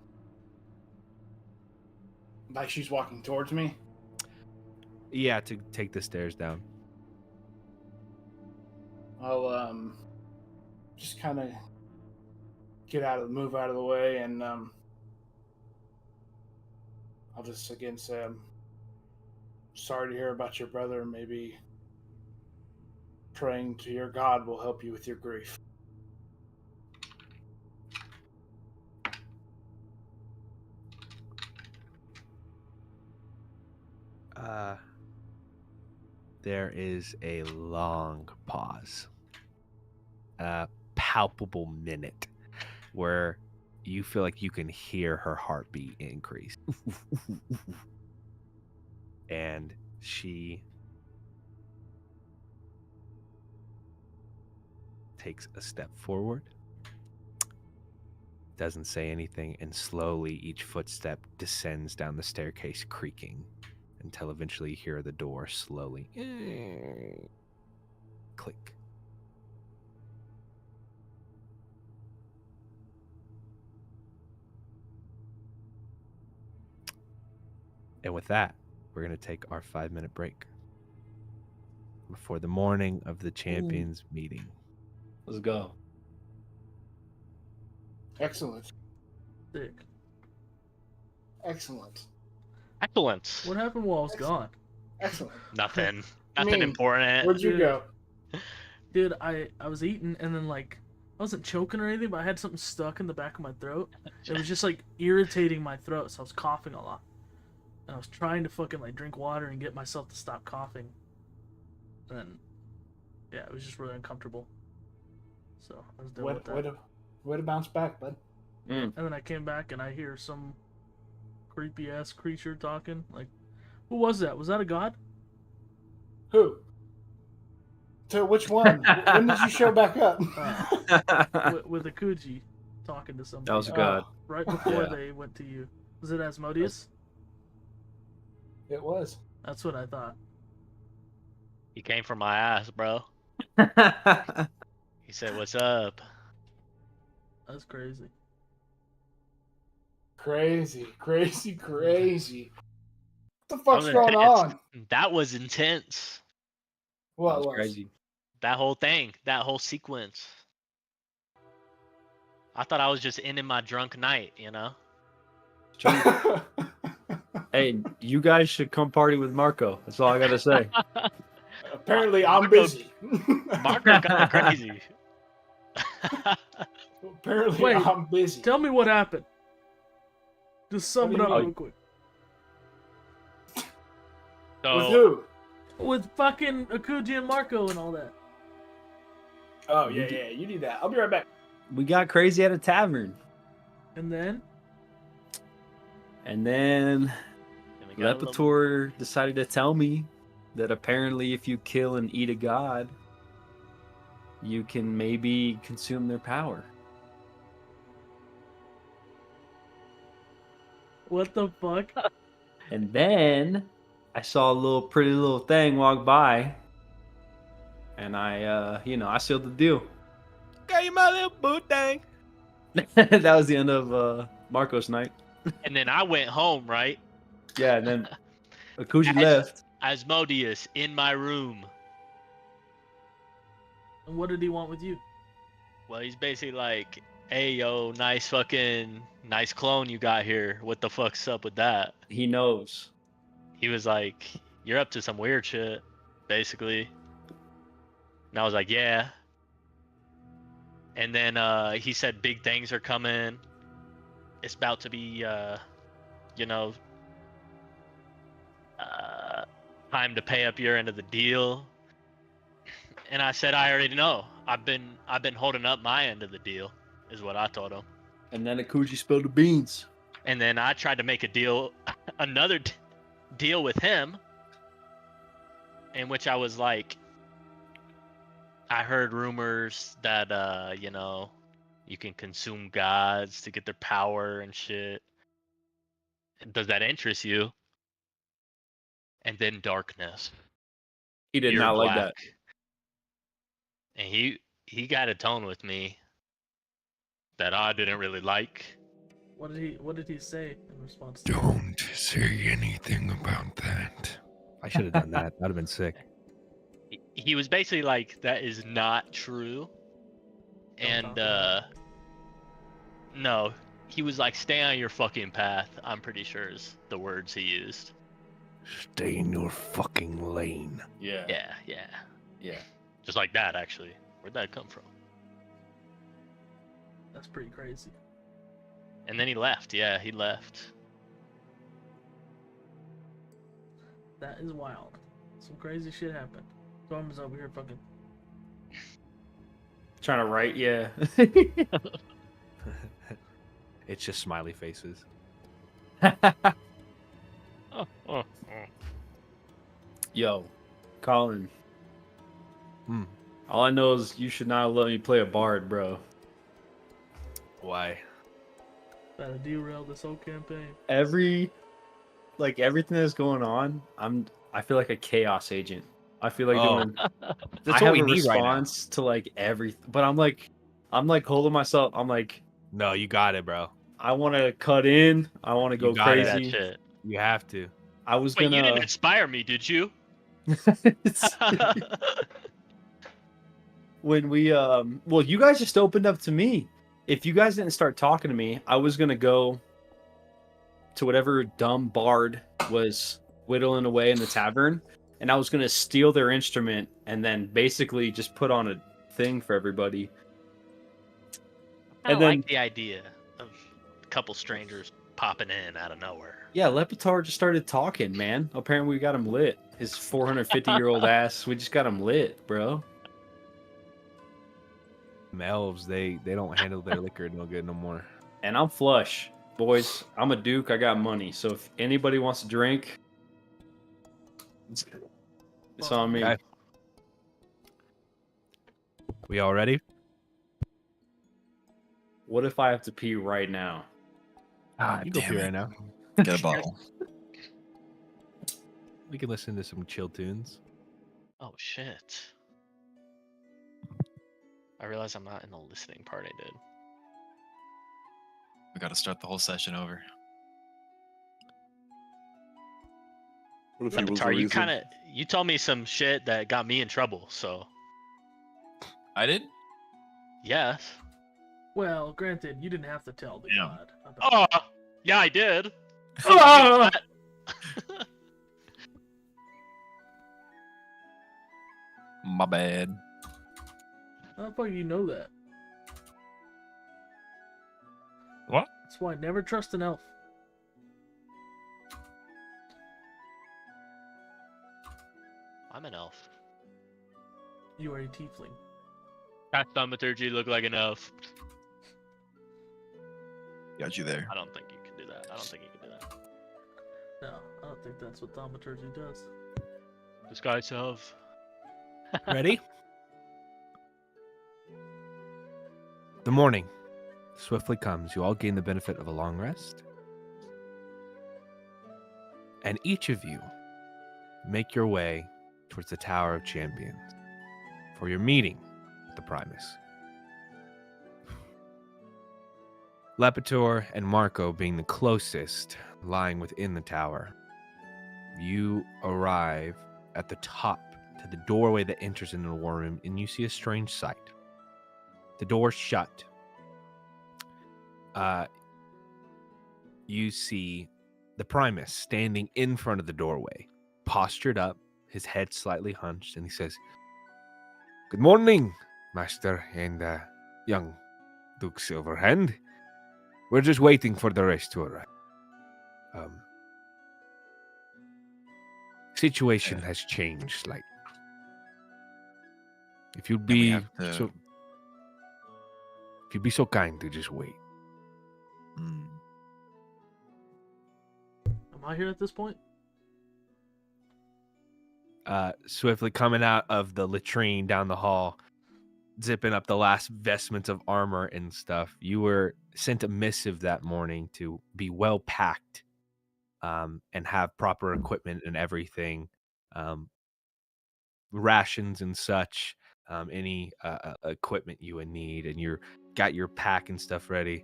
Like she's walking towards me?
Yeah, to take the stairs down.
I'll just kind of move out of the way, and I'll just again say I'm sorry to hear about your brother. Maybe praying to your God will help you with your grief.
There is a long pause. A palpable minute where you feel like you can hear her heartbeat increase. And she takes a step forward, doesn't say anything, and slowly each footstep descends down the staircase, creaking, until eventually you hear the door slowly click. And with that, we're going to take our 5-minute break before the morning of the champions meeting.
Let's go.
Excellent.
Sick.
Excellent.
Excellent.
What happened while I was gone?
Excellent.
Nothing.
I
Nothing
mean,
important.
Where'd you go?
Dude, I was eating and then like I wasn't choking or anything, but I had something stuck in the back of my throat. It was just like irritating my throat, so I was coughing a lot. And I was trying to fucking like drink water and get myself to stop coughing. And then, yeah, it was just really uncomfortable. So I was done with that.
Way to bounce back, bud.
And then I came back and I hear some creepy ass creature talking. Like, who was that? Was that a god?
Who? To which one? When did you show back up?
With Akuji talking to somebody.
That was a god.
Right before
Yeah.
they went to you. Was it Asmodeus?
It was.
That's what I thought.
He came from my ass, bro. He said, "What's up?"
That's crazy.
Crazy. What the
That
fuck's
was
going
intense.
on?
That was intense.
What
That was
was?
crazy.
That whole thing, that whole sequence. I thought I was just ending my drunk night, you know?
Hey, you guys should come party with Marco. That's all I gotta say.
Apparently, I'm
Marco-
busy.
Marco got crazy.
Apparently,
Wait.
I'm busy.
Tell me what happened. Just sum
What
it
do
up
you
real
mean?
quick.
With
So,
who?
With fucking Akuji and Marco and all that.
Oh yeah. You do that. I'll be right back.
We got crazy at a tavern.
And then
And then
then we got a little-
Lepitor decided to tell me that apparently if you kill and eat a god, you can maybe consume their power.
what the fuck?
And then I saw a little pretty little thing walk by, and I sealed the deal.
Got you, my little boo thing.
That was the end of Marco's night.
And then I went home, right?
Yeah, and then Akuji
As-
left.
Asmodeus in my room.
And what did he want with you?
Well, he's basically like, "Hey, yo, nice clone you got here. What the fuck's up with that?"
He knows.
He was like, "You're up to some weird shit," basically. And I was like, "Yeah." And then he said big things are coming. It's about to be, time to pay up your end of the deal. And I said, "I already know. I've been holding up my end of the deal," is what I told him.
And then Akuji spilled the beans.
And then I tried to make a deal, another deal with him, in which I was like, I heard rumors that, you can consume gods to get their power and shit. Does that interest you? And then darkness.
He did
Pure
not like
black.
that.
And he got a tone with me that I didn't really like.
What did he say in response to that?
Don't say anything about that.
I should have done that. That'd have been sick.
He was basically like, "That is not true." And no, he was like, "Stay on your fucking path." I'm pretty sure is the words he used.
Stay in your fucking lane.
Yeah.
Yeah. Just like that, actually. Where'd that come from?
That's pretty crazy.
And then he left. Yeah, he left.
That is wild. Some crazy shit happened. Storm is over here fucking.
Trying to write, yeah.
It's just smiley faces.
Oh.
Yo, Colin.
Hmm.
All I know is you should not let me play a bard, bro.
Why?
Gotta derail this whole campaign.
Everything that's going on, I feel like a chaos agent. I feel like doing.
That's
I
what
have
we
a
need right now.
response to like everything, but I'm like holding myself. I'm like,
No, you got it, bro.
I want to cut in. I want to go
got it.
That
crazy.
shit.
You have to.
I was
Wait, you didn't
gonna.
inspire me, did you?
When we well, you guys just opened up to me. if you guys didn't start talking to me, I was gonna go to whatever dumb bard was whittling away in the tavern, and I was gonna steal their instrument and then basically just put on a thing for everybody.
I
And then
like the idea of a couple strangers popping in out of nowhere.
yeah, Lepitar just started talking, man. Apparently we got him lit. His 450-year-old ass, we just got him lit, bro.
Elves, they don't handle their liquor no good no more.
And I'm flush, boys. I'm a duke. I got money. So if anybody wants to drink, it's on me.
Okay. We all ready?
What if I have to pee right now?
Ah,
You go
damn
pee
it.
right now.
Get a bottle.
We can listen to some chill tunes.
Oh shit. I realize I'm not in the listening part I did.
We got to start the whole session over.
What if he was the
Avatar, you
reason?
you told me some shit that got me in trouble, so
I did?
yes.
Well, granted, you didn't have to tell the
Yeah.
god. About
Oh, yeah, I did.
Ah!
My bad.
How the fuck do you know that?
What?
That's why I never trust an elf.
I'm an elf.
You are a tiefling.
Cast thaumaturgy look like an elf.
Got you there.
I don't think you can do that. I don't think you can do that.
No, I don't think that's what thaumaturgy does.
Disguise self.
Ready? The morning swiftly comes. You all gain the benefit of a long rest. And each of you make your way towards the Tower of Champions for your meeting with the Primus. Lepitor and Marco being the closest, lying within the tower. You arrive at the top to the doorway that enters into the war room, and you see a strange sight. The door's shut. You see the Primus standing in front of the doorway, postured up, his head slightly hunched, and he says, "Good morning, Master and young Duke Silverhand. We're just waiting for the rest to arrive. Situation has changed slightly. If you'd
And we
be
have to-
so, if you'd be so kind to just wait."
Mm.
Am I here at this point?
Swiftly coming out of the latrine down the hall, zipping up the last vestments of armor and stuff. You were sent a missive that morning to be well packed, and have proper equipment and everything, rations and such, any equipment you would need, and you're got your pack and stuff ready.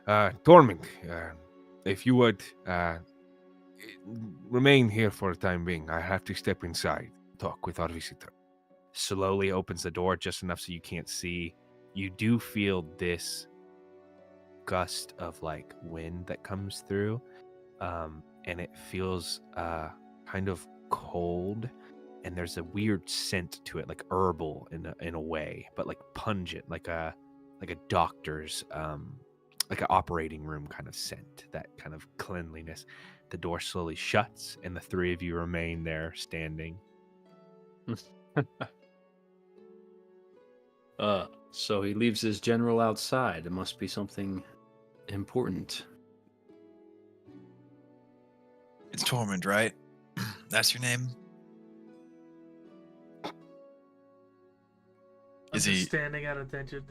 Tormund, if you would remain here for the time being, I have to step inside, talk with our visitor. Slowly opens the door just enough so you can't see. You do feel this gust of like wind that comes through, and it feels kind of cold, and there's a weird scent to it, like herbal in a way, but like pungent, like a doctor's like an operating room kind of scent, that kind of cleanliness. The door slowly shuts, and the three of you remain there standing.
So he leaves his general outside. It must be something important.
It's Tormund, right? That's your name?
I'm
Is
just
he-
standing at attention?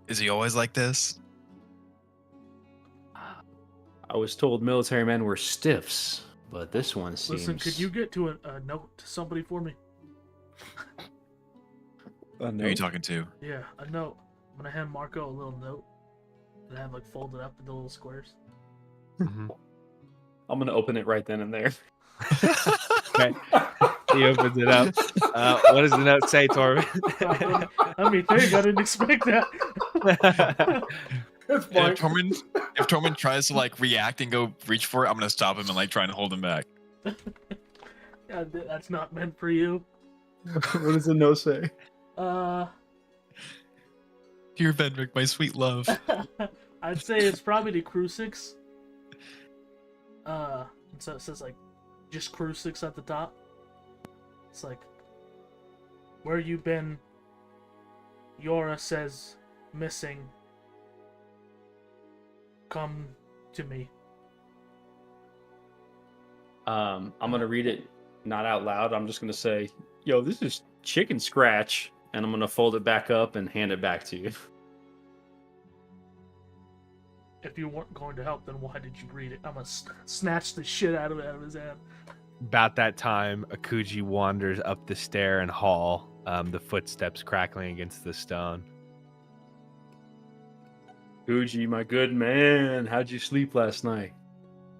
Is he always like this?
I was told military men were stiffs, but this one seems...
Listen, could you get to a note to somebody for me?
A
Who are you
note?
talking to?
Yeah, a note. I'm gonna hand Marco a little note that I have like folded up into little squares.
I'm gonna open it right then and there.
Okay. He opens it up. What does the note say, Torben?
Let me think. I didn't expect that.
It's
And
fine.
if Tormund tries to like react and go reach for it, I'm gonna stop him and like try and hold him back.
Yeah, that's not meant for you.
What does the note say?
Dear Vendrick, my sweet love.
I'd say it's probably the Crucix. So it says like just Crucix at the top. It's like, where you been? Yora says missing. Come to me.
I'm gonna read it not out loud. I'm just gonna say, "Yo, this is chicken scratch," and I'm gonna fold it back up and hand it back to you.
If you weren't going to help, then why did you read it? I'm gonna snatch the shit out of his hand.
About that time, Akuji wanders up the stair and hall, the footsteps crackling against the stone.
Uji, my good man, how'd you sleep last night?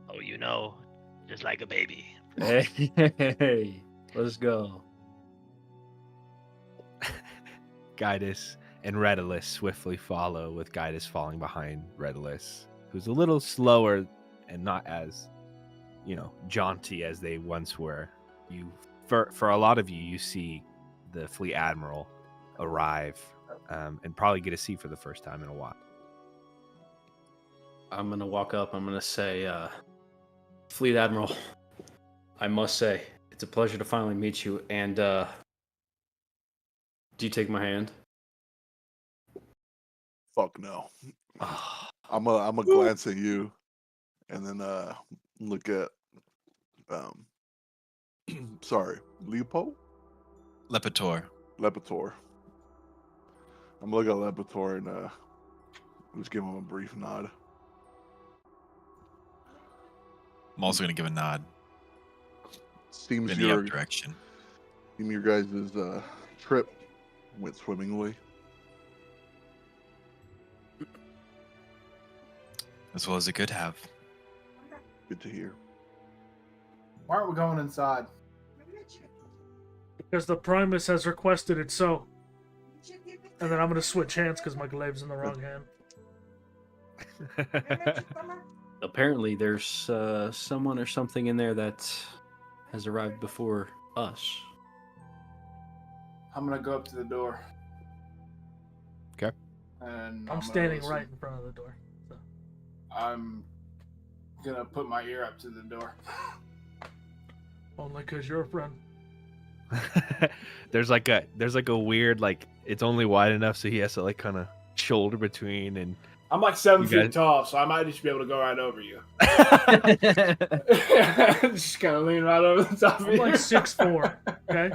Oh, you know, just like a baby.
Hey, let's go.
Gaius and Redulus swiftly follow, with Gaius falling behind Redulus, who's a little slower and not as, jaunty as they once were. For a lot of you, you see the Fleet Admiral arrive, and probably get a seat for the first time in a while.
I'm gonna walk up. I'm gonna say, Fleet Admiral, I must say, it's a pleasure to finally meet you. And do you take my hand?
Fuck no. I'm a glance at you, and then look at sorry, Leopold?
Lepitor.
Lepitor. I'm gonna look at Lepitor and just give him a brief nod.
I'm also gonna give a nod
Seems
in the
your
up direction.
guys' trip went swimmingly.
As well as it could have.
Good to hear.
Why aren't we going inside?
Because the Primus has requested it so. And then I'm gonna switch hands because my glaive's in the wrong hand.
Apparently, there's someone or something in there that has arrived before us.
I'm gonna go up to the door.
Okay.
And
I'm standing right in front of the door. So.
I'm gonna put my ear up to the door.
Only because you're a friend.
there's like a weird, like, it's only wide enough so he has to like kind of shoulder between, and
I'm like 7
You
feet
guys-
tall, so I might just be able to go right over you. Just kind of lean right over the top of
I'm
you.
like 6'4", okay?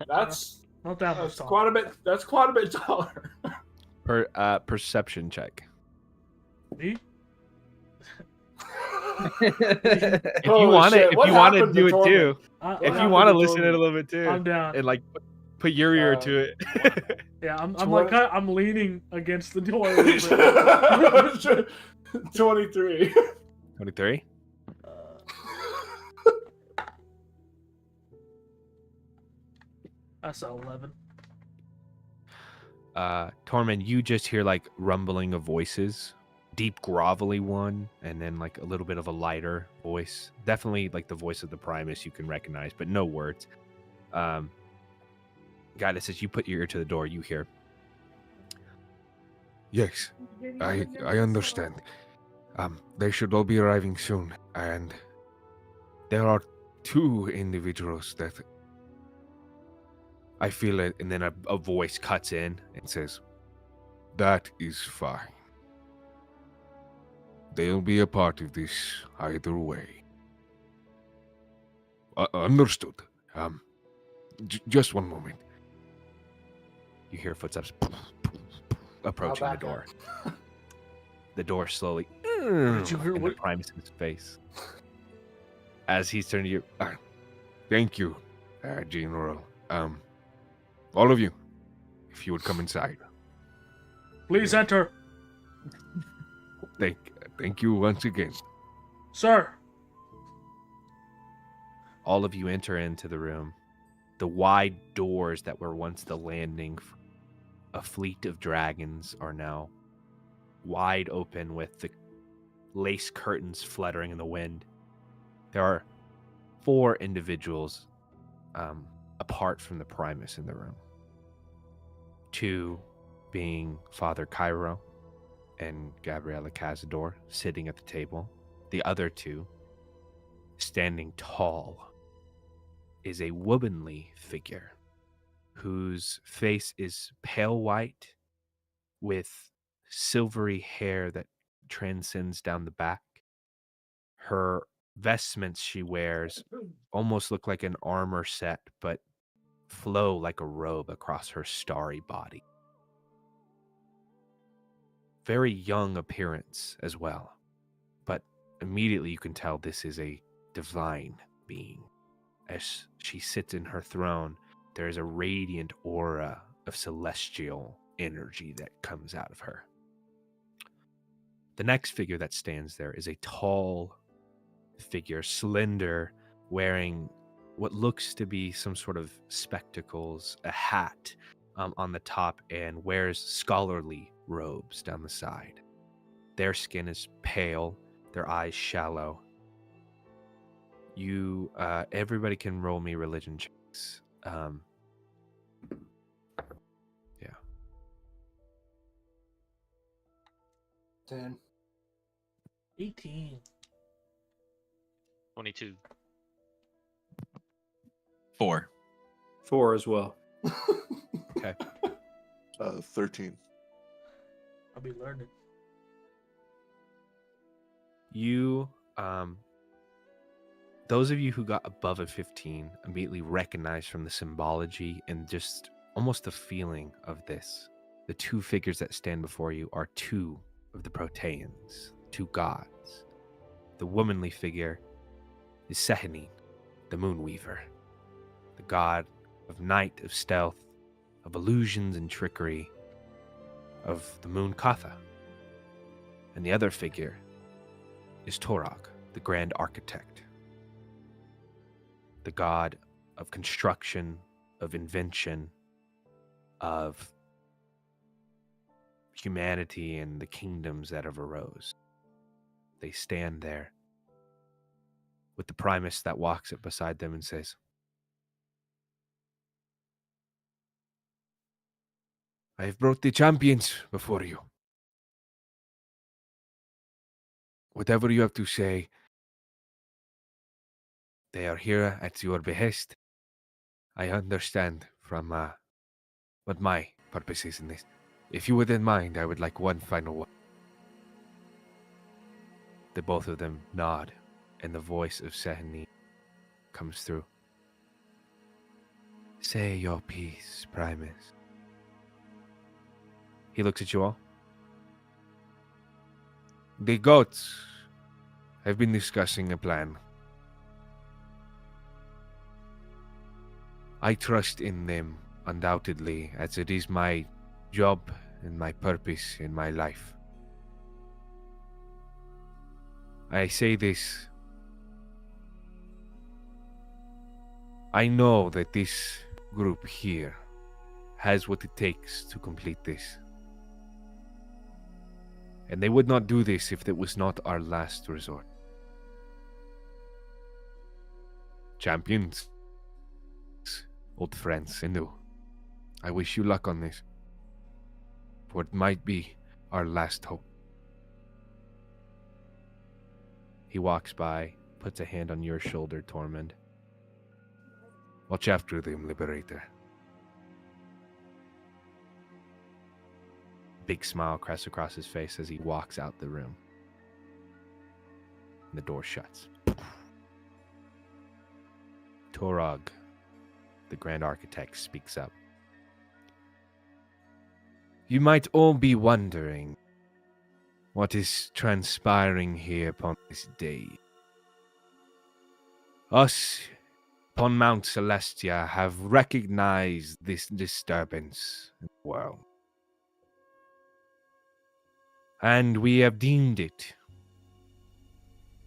That's
Not that much tall.
quite a bit. That's quite a bit taller.
Perception check.
Me?
If you
Holy
want
shit,
it, if
what
you want to
happened
do
to
it too,
I-
if
I-
you want to
happened to
listen it a
Torben?
little bit too,
I'm down.
and like put your ear to it.
Yeah, I'm
Twenty-
like I'm leaning against the door a little bit.
23.
23.
That's 11.
Tormund, you just hear like rumbling of voices, deep grovelly one, and then like a little bit of a lighter voice. Definitely like the voice of the Primus you can recognize, but no words. Guy, as you put your ear to the door, you hear,
Yes, I understand. They should all be arriving soon, and there are 2 individuals that I feel it,
and then a voice cuts in and says,
that is fine. They'll be a part of this either way. Understood. Just one moment.
you hear footsteps approaching the
back
door. The door slowly
Did you hear
in the
what?
Primus's face. As he's turning to you,
Thank you, General. All of you, if you would come inside.
Please enter,
Thank you once again.
sir.
all of you enter into the room. The wide doors that were once the landing for a fleet of dragons are now wide open with the lace curtains fluttering in the wind. There are 4 individuals apart from the Primus in the room. 2 being Father Cairo and Gabriella Cazador sitting at the table. The other 2, standing tall, is a womanly figure whose face is pale white with silvery hair that transcends down the back. Her vestments she wears almost look like an armor set, but flow like a robe across her starry body. Very young appearance as well, but immediately you can tell this is a divine being. As she sits in her throne, there is a radiant aura of celestial energy that comes out of her. The next figure that stands there is a tall figure, slender, wearing what looks to be some sort of spectacles, a hat on the top, and wears scholarly robes down the side. Their skin is pale, their eyes shallow. Everybody can roll me religion checks. Yeah.
10.
18.
22.
4.
4 as well.
Okay.
13.
I'll be learning.
You, those of you who got above a 15 immediately recognize from the symbology and just almost the feeling of this. The 2 figures that stand before you are 2 of the Proteans, 2 gods. The womanly figure is Sehanine, the Moonweaver, the god of night, of stealth, of illusions and trickery, of the moon Katha. And the other figure is Torog, the grand architect, the god of construction, of invention, of humanity and the kingdoms that have arose. They stand there with the Primus that walks up beside them and says, I have brought the champions before you. Whatever you have to say, they are here at your behest. I understand from what my purpose is in this. If you wouldn't mind, I would like one final word. The both of them nod, and the voice of Sehanine comes through. Say your piece, Primus. He looks at you all. The goats have been discussing a plan. I trust in them, undoubtedly, as it is my job and my purpose in my life. I say this. I know that this group here has what it takes to complete this. And they would not do this if it was not our last resort. Champions, old friends, and new, I wish you luck on this, for it might be our last hope. He walks by, puts a hand on your shoulder, Tormund. Watch after them, Liberator. Big smile crests across his face as he walks out the room. And the door shuts. Torog, the Grand Architect, speaks up. You might all be wondering what is transpiring here upon this day. Us upon Mount Celestia have recognized this disturbance in the world. And we have deemed it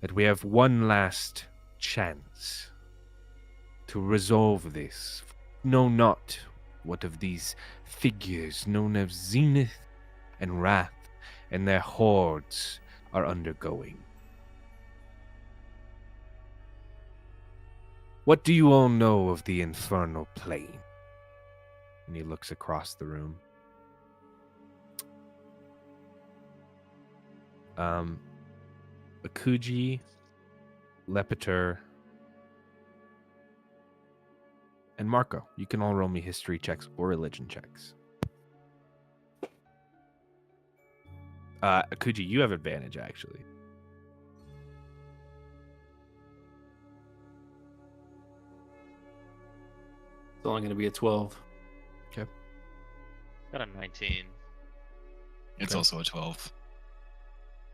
that we have one last chance to resolve this
know not what of these figures known as Zenith and Wrath and their hordes are undergoing. What do you all know of the infernal plane? And he looks across the room. Akuji, Lepeter, and Marco. You can all roll me history checks or religion checks. Akuji, you have advantage, actually.
It's only going to be a 12.
Okay.
Got a 19.
It's
Okay.
also a 12.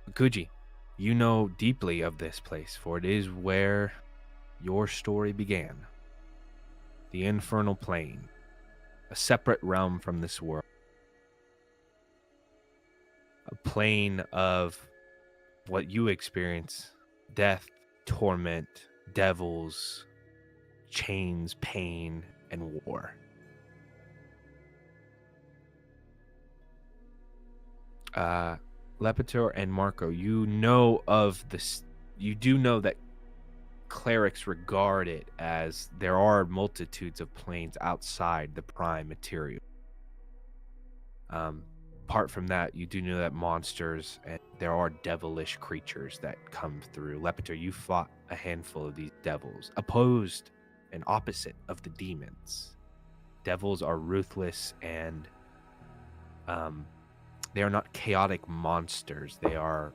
Akuji, you know deeply of this place, for it is where your story began. The infernal plane, a separate realm from this world. A plane of what you experience: death, torment, devils, chains, pain, and war. Lepetor and Marco, you know of this. You do know that clerics regard it as there are multitudes of planes outside the prime material. Apart from that, you do know that monsters and there are devilish creatures that come through. Lepetor, you fought a handful of these devils, opposed and opposite of the demons. Devils are ruthless and they are not chaotic monsters. They are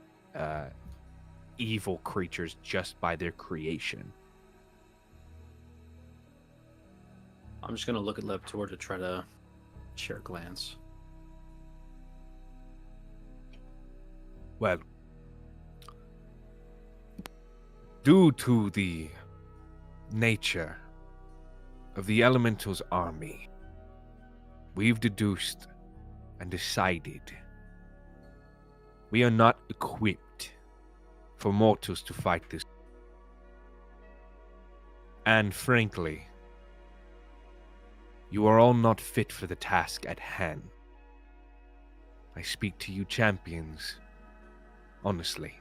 evil creatures just by their creation.
I'm just going to look at Lepetor to try to share a glance.
Well, due to the nature of the Elemental's army, we've deduced and decided we are not equipped for mortals to fight this. And frankly, you are all not fit for the task at hand. I speak to you champions, honestly.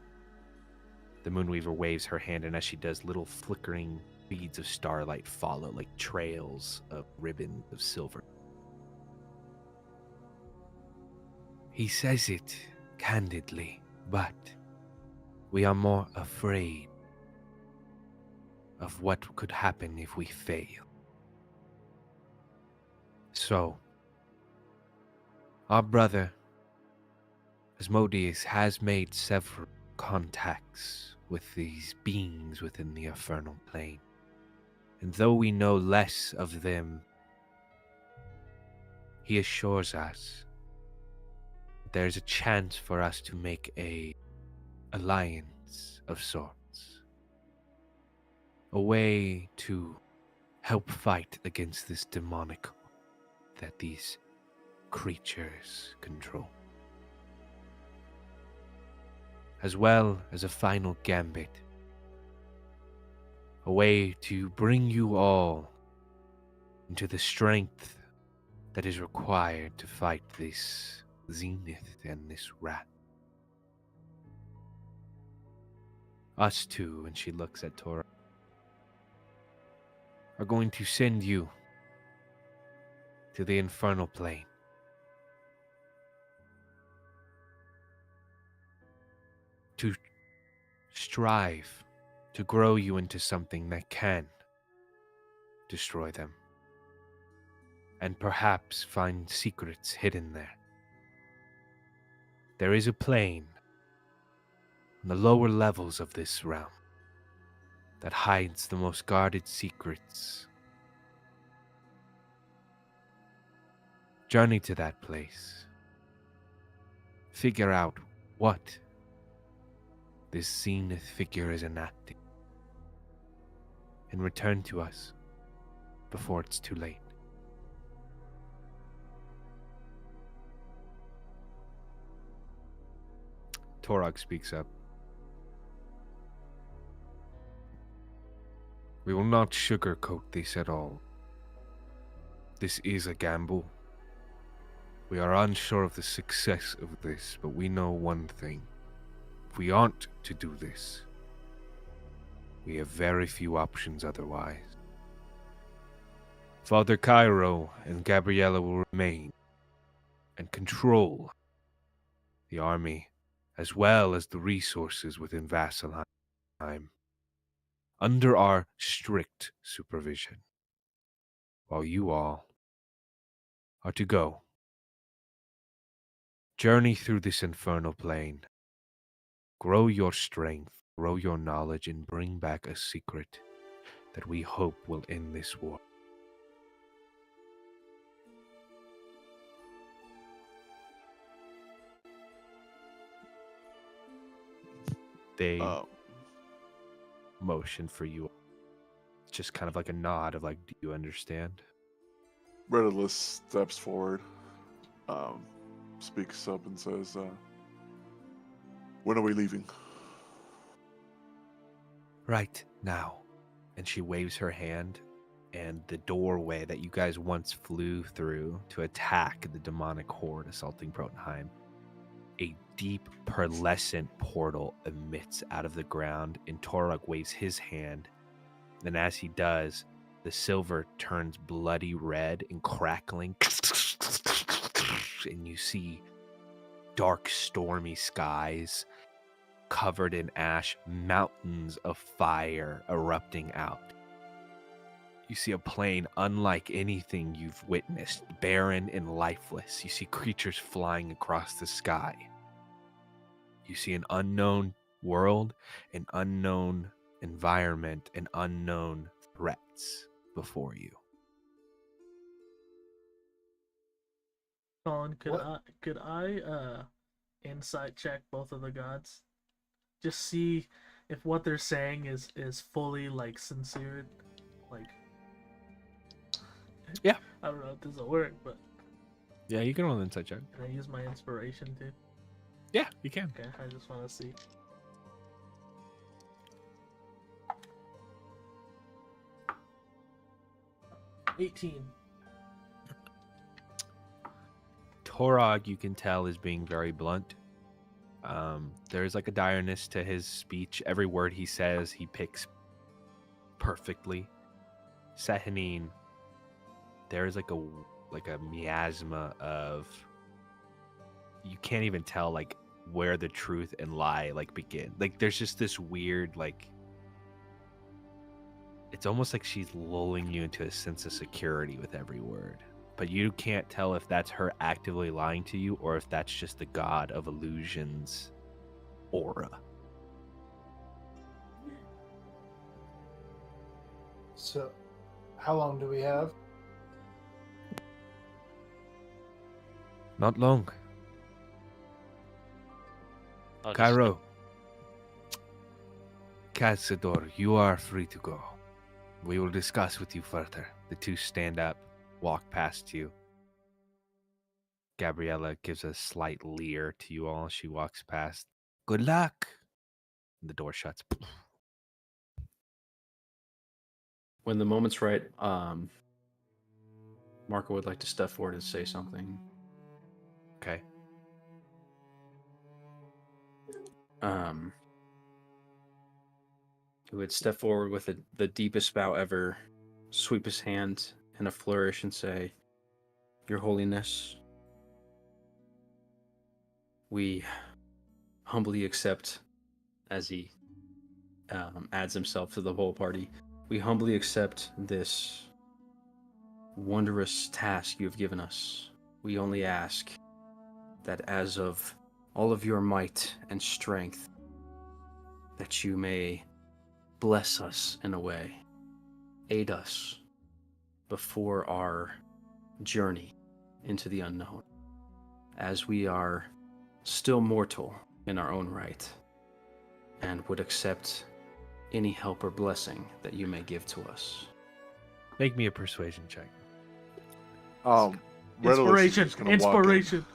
The Moonweaver waves her hand, and as she does, little flickering beads of starlight follow like trails of ribbon of silver. He says it candidly, but we are more afraid of what could happen if we fail. So, our brother, Asmodeus, has made several contacts with these beings within the infernal plane. And though we know less of them, he assures us there's a chance for us to make a alliance of sorts. A way to help fight against this demonic that these creatures control. As well as a final gambit. A way to bring you all into the strength that is required to fight this Zenith and this Wrath. Us two, and she looks at Tora, are going to send you to the infernal plane. To strive to grow you into something that can destroy them. And perhaps find secrets hidden there. There is a plane on the lower levels of this realm that hides the most guarded secrets. Journey to that place. Figure out what this Zenith figure is enacting. And return to us before it's too late. Torog speaks up. We will not sugarcoat this at all. This is a gamble. We are unsure of the success of this, but we know one thing. If we aren't to do this, we have very few options otherwise. Father Cairo and Gabriella will remain and control the army as well as the resources within Vasselheim under our strict supervision, while you all are to go. Journey through this infernal plane. Grow your strength, grow your knowledge, and bring back a secret that we hope will end this war. They motion for you. Just kind of like a nod of like, do you understand?
Redalus steps forward, speaks up and says, when are we leaving?
Right now. And she waves her hand, and the doorway that you guys once flew through to attack the demonic horde assaulting Protenheim, a deep pearlescent portal emits out of the ground, and Torog waves his hand. And as he does, the silver turns bloody red and crackling, and you see dark, stormy skies covered in ash, mountains of fire erupting out. You see a plane unlike anything you've witnessed, barren and lifeless. You see creatures flying across the sky. You see an unknown world, an unknown environment, and unknown threats before you.
Colin, could I insight check both of the gods? Just see if what they're saying is fully like sincere, like.
Yeah.
I don't know if this will work, but.
Yeah, you can roll an insight check.
Can I use my inspiration too?
Yeah, you can.
Okay, I just want to see. $18.
Torog, you can tell, is being very blunt. There's like a direness to his speech. Every word he says, he picks perfectly. Sehanine, there's like a miasma of, you can't even tell like where the truth and lie like begin. Like there's just this weird like, it's almost like she's lulling you into a sense of security with every word. But you can't tell if that's her actively lying to you or if that's just the god of illusions aura.
So, how long do we have?
Not long.
I'll just-
Cairo. Cazador, you are free to go. We will discuss with you further.
The two stand up, walk past you. Gabriella gives a slight leer to you all as she walks past. Good luck. And the door shuts.
When the moment's right, Marco would like to step forward and say something.
Okay.
He would step forward with the deepest bow ever, sweep his hand in a flourish and say, Your Holiness, we humbly accept, as he adds himself to the whole party, we humbly accept this wondrous task you have given us. We only ask that as of all of your might and strength, that you may bless us in a way, aid us before our journey into the unknown, as we are still mortal in our own right, and would accept any help or blessing that you may give to us.
Make me a persuasion check.
Redalus is
Inspiration.
just gonna walk in.
Inspiration.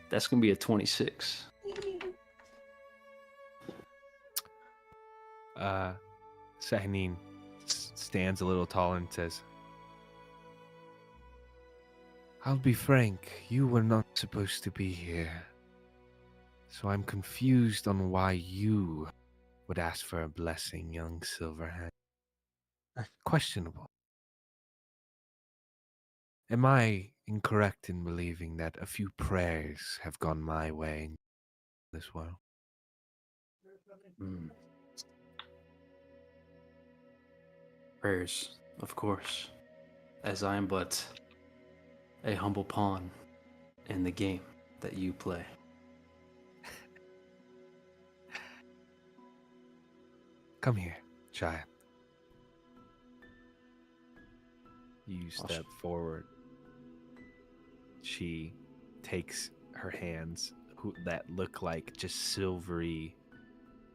That's going to be a 26.
Sahanin stands a little taller and says, I'll be frank, you were not supposed to be here. So I'm confused on why you would ask for a blessing, young Silverhand. Questionable. Am I incorrect in believing that a few prayers have gone my way in this world?
Prayers, of course, as I am but a humble pawn in the game that you play.
Come here, child. You step forward. She takes her hands that look like just silvery,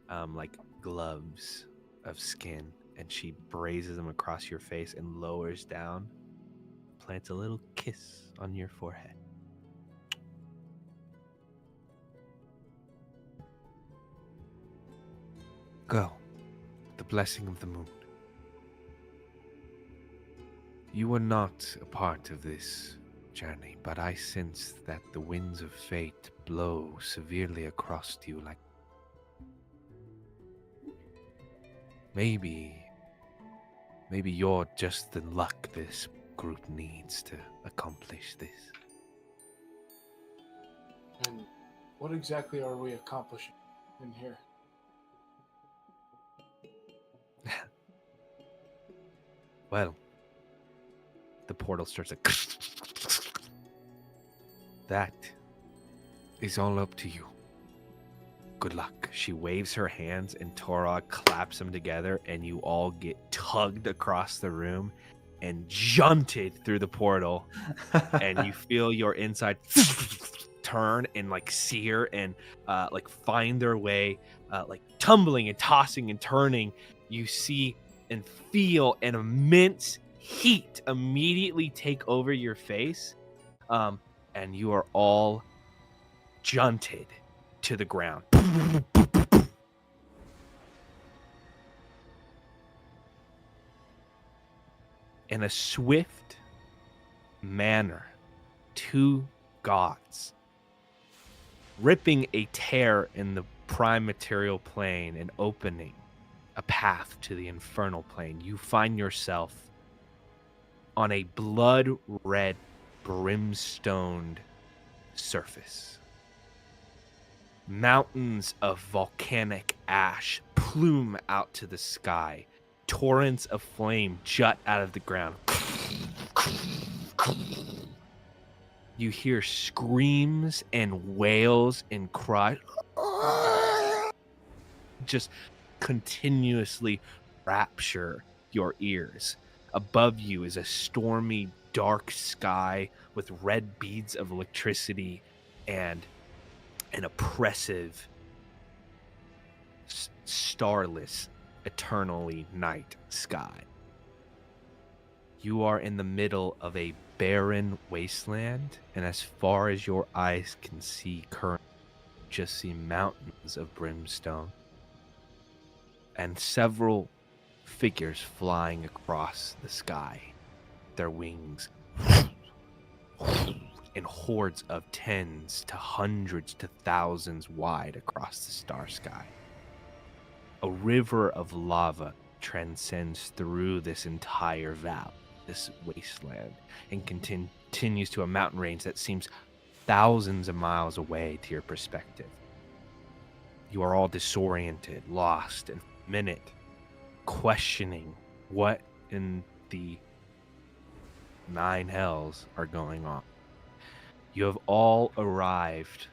like gloves of skin, and she braises them across your face and lowers down, plants a little kiss on your forehead. Go. The blessing of the moon. You were not a part of this journey, but I sense that the winds of fate blow severely across you like... Maybe you're just the luck this group needs to accomplish this.
And what exactly are we accomplishing in here?
Well, the portal starts to... That is all up to you. Good luck. She waves her hands and Torog claps them together and you all get tugged across the room and junted through the portal and you feel your inside turn and like sear and like find their way like tumbling and tossing and turning. You see and feel an immense heat immediately take over your face, and you are all junted to the ground. In a swift manner, two gods, ripping a tear in the prime material plane and opening a path to the infernal plane, you find yourself on a blood-red, brimstoned surface. Mountains of volcanic ash plume out to the sky. Torrents of flame jut out of the ground. You hear screams and wails and cries. Just continuously rapture your ears. Above you is a stormy, dark sky with red beads of electricity and an oppressive, starless, eternally night sky. You are in the middle of a barren wasteland, and as far as your eyes can see currently, just see mountains of brimstone and several figures flying across the sky, their wings in hordes of tens to hundreds to thousands wide across the star sky. A river of lava transcends through this entire valley, this wasteland, and continues to a mountain range that seems thousands of miles away to your perspective. You are all disoriented, lost, and for a minute questioning what in the nine hells are going on. You have all arrived,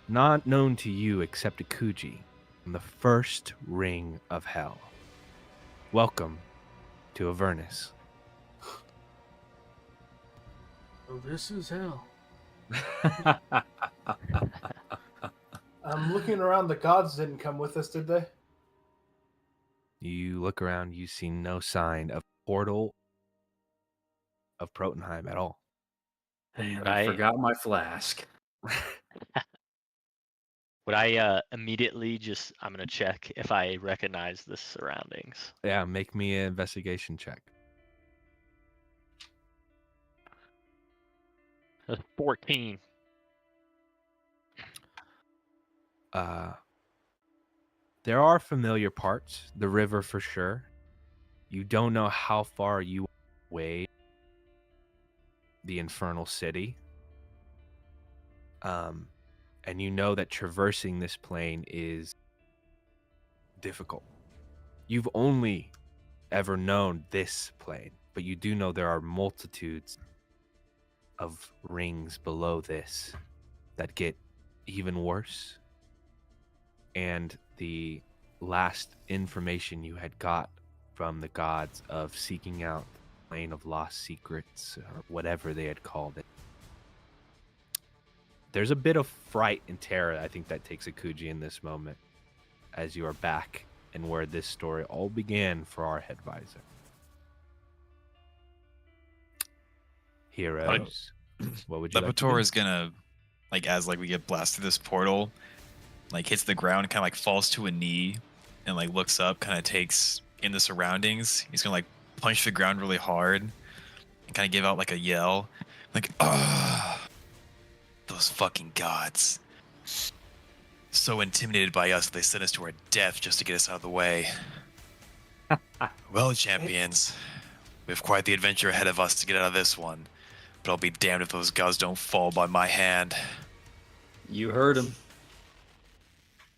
not known to you except to Kuji, on the first ring of hell. Welcome to Avernus.
Oh, this is hell.
I'm looking around. The gods didn't come with us, did they?
You look around, you see no sign of portal of Protunheim at all.
And I forgot my flask.
Would I immediately I'm gonna check if I recognize the surroundings.
Yeah, make me an investigation check.
That's 14.
There are familiar parts. The river for sure. You don't know how far you are away the Infernal City. And you know that traversing this plane is difficult. You've only ever known this plane, but you do know there are multitudes of rings below this that get even worse. And the last information you had got from the gods of seeking out the plane of lost secrets, or whatever they had called it, there's a bit of fright and terror, I think, that takes Akuji in this moment, as you are back and where this story all began for our headvisor. Heroes, what would you like to
Levator
do?
is gonna, as we get blasted through this portal, hits the ground, kind of falls to a knee, and looks up, kind of takes in the surroundings. He's gonna punch the ground really hard, and kind of give out a yell, those fucking gods. So intimidated by us, they sent us to our death just to get us out of the way. Well, champions, we have quite the adventure ahead of us to get out of this one. But I'll be damned if those gods don't fall by my hand.
You heard him.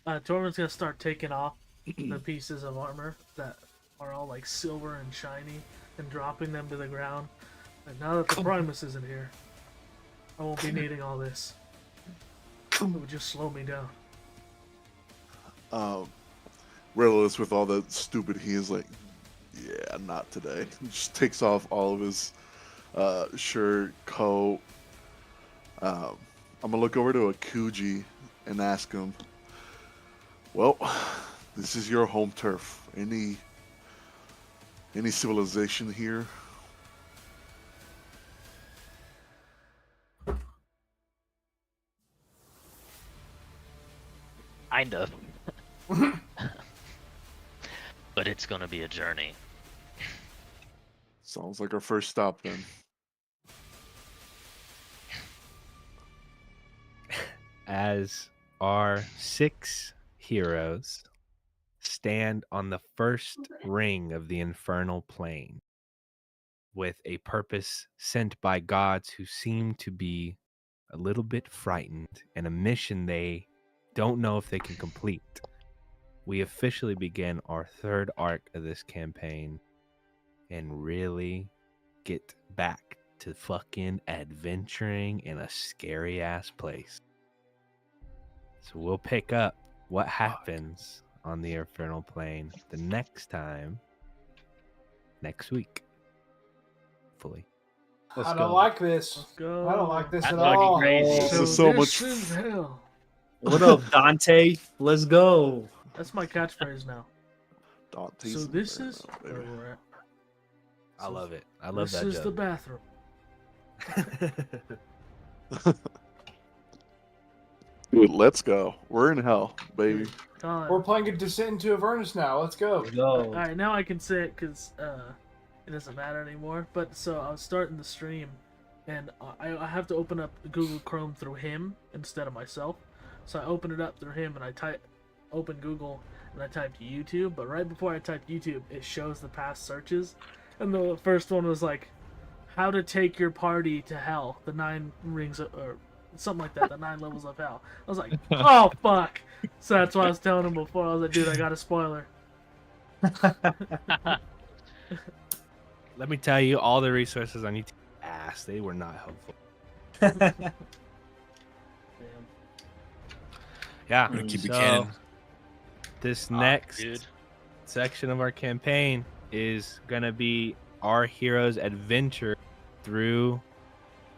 Tormund's gonna start taking off the pieces of armor that are all silver and shiny and dropping them to the ground. And now that the Primus isn't here, I won't be needing all this. It would just slow me down.
Rillis, with all that stupid, he is yeah, not today. He just takes off all of his shirt, coat. I'm gonna look over to Akuji and ask him, well, this is your home turf. Any civilization here?
Kind of. But it's gonna be a journey.
Sounds like our first stop then.
As our 6 heroes stand on the first ring of the infernal plane with a purpose sent by gods who seem to be a little bit frightened and a mission they don't know if they can complete, we officially begin our 3rd arc of this campaign and really get back to fucking adventuring in a scary ass place. So we'll pick up what happens on the Infernal Plane the next time, next week. Hopefully.
I don't like this.
Let's go.
I don't like this
That's
at
fucking
all.
crazy.
This is so much.
This is hell.
What up, Dante? Let's go.
That's my catchphrase now.
Dante's
So this is
Inferno,
where
baby.
we're at.
I love it. I love
This
that
is the
joke.
bathroom.
Dude, let's go. We're in hell, baby.
God.
We're playing a Descent into Avernus now. Let's go.
Let's go.
All right, now I can say it because it doesn't matter anymore. But so I was starting the stream, and I have to open up Google Chrome through him instead of myself. So I open it up through him, and I open Google, and I typed YouTube. But right before I typed YouTube, it shows the past searches, and the first one was how to take your party to hell, the 9 rings or something like that, the 9 levels of hell. I was like, oh fuck. So that's why I was telling him before. I was like, dude, I got a spoiler.
Let me tell you, all the resources on YouTube, they were not helpful.
Damn.
Yeah.
I'm gonna keep it
so
canon.
this
Ah,
next
dude.
section of our campaign is gonna be our heroes' adventure through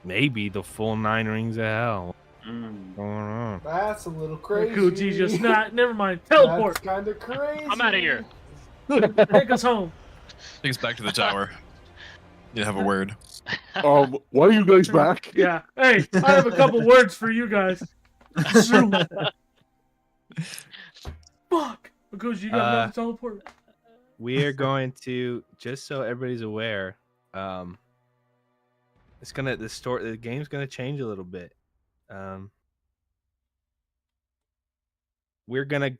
maybe the full 9 rings of hell. What's going on?
That's a little crazy.
Gucci just not. Never mind. Teleport.
That's kind of crazy.
I'm out of here.
Take us home.
Take us back to the tower. You have a word.
Why are you guys back?
Yeah. Hey, I have a couple words for you guys. Zoom. Fuck! Because you got another teleport.
We are going to, just so everybody's aware, the game's gonna change a little bit. We're gonna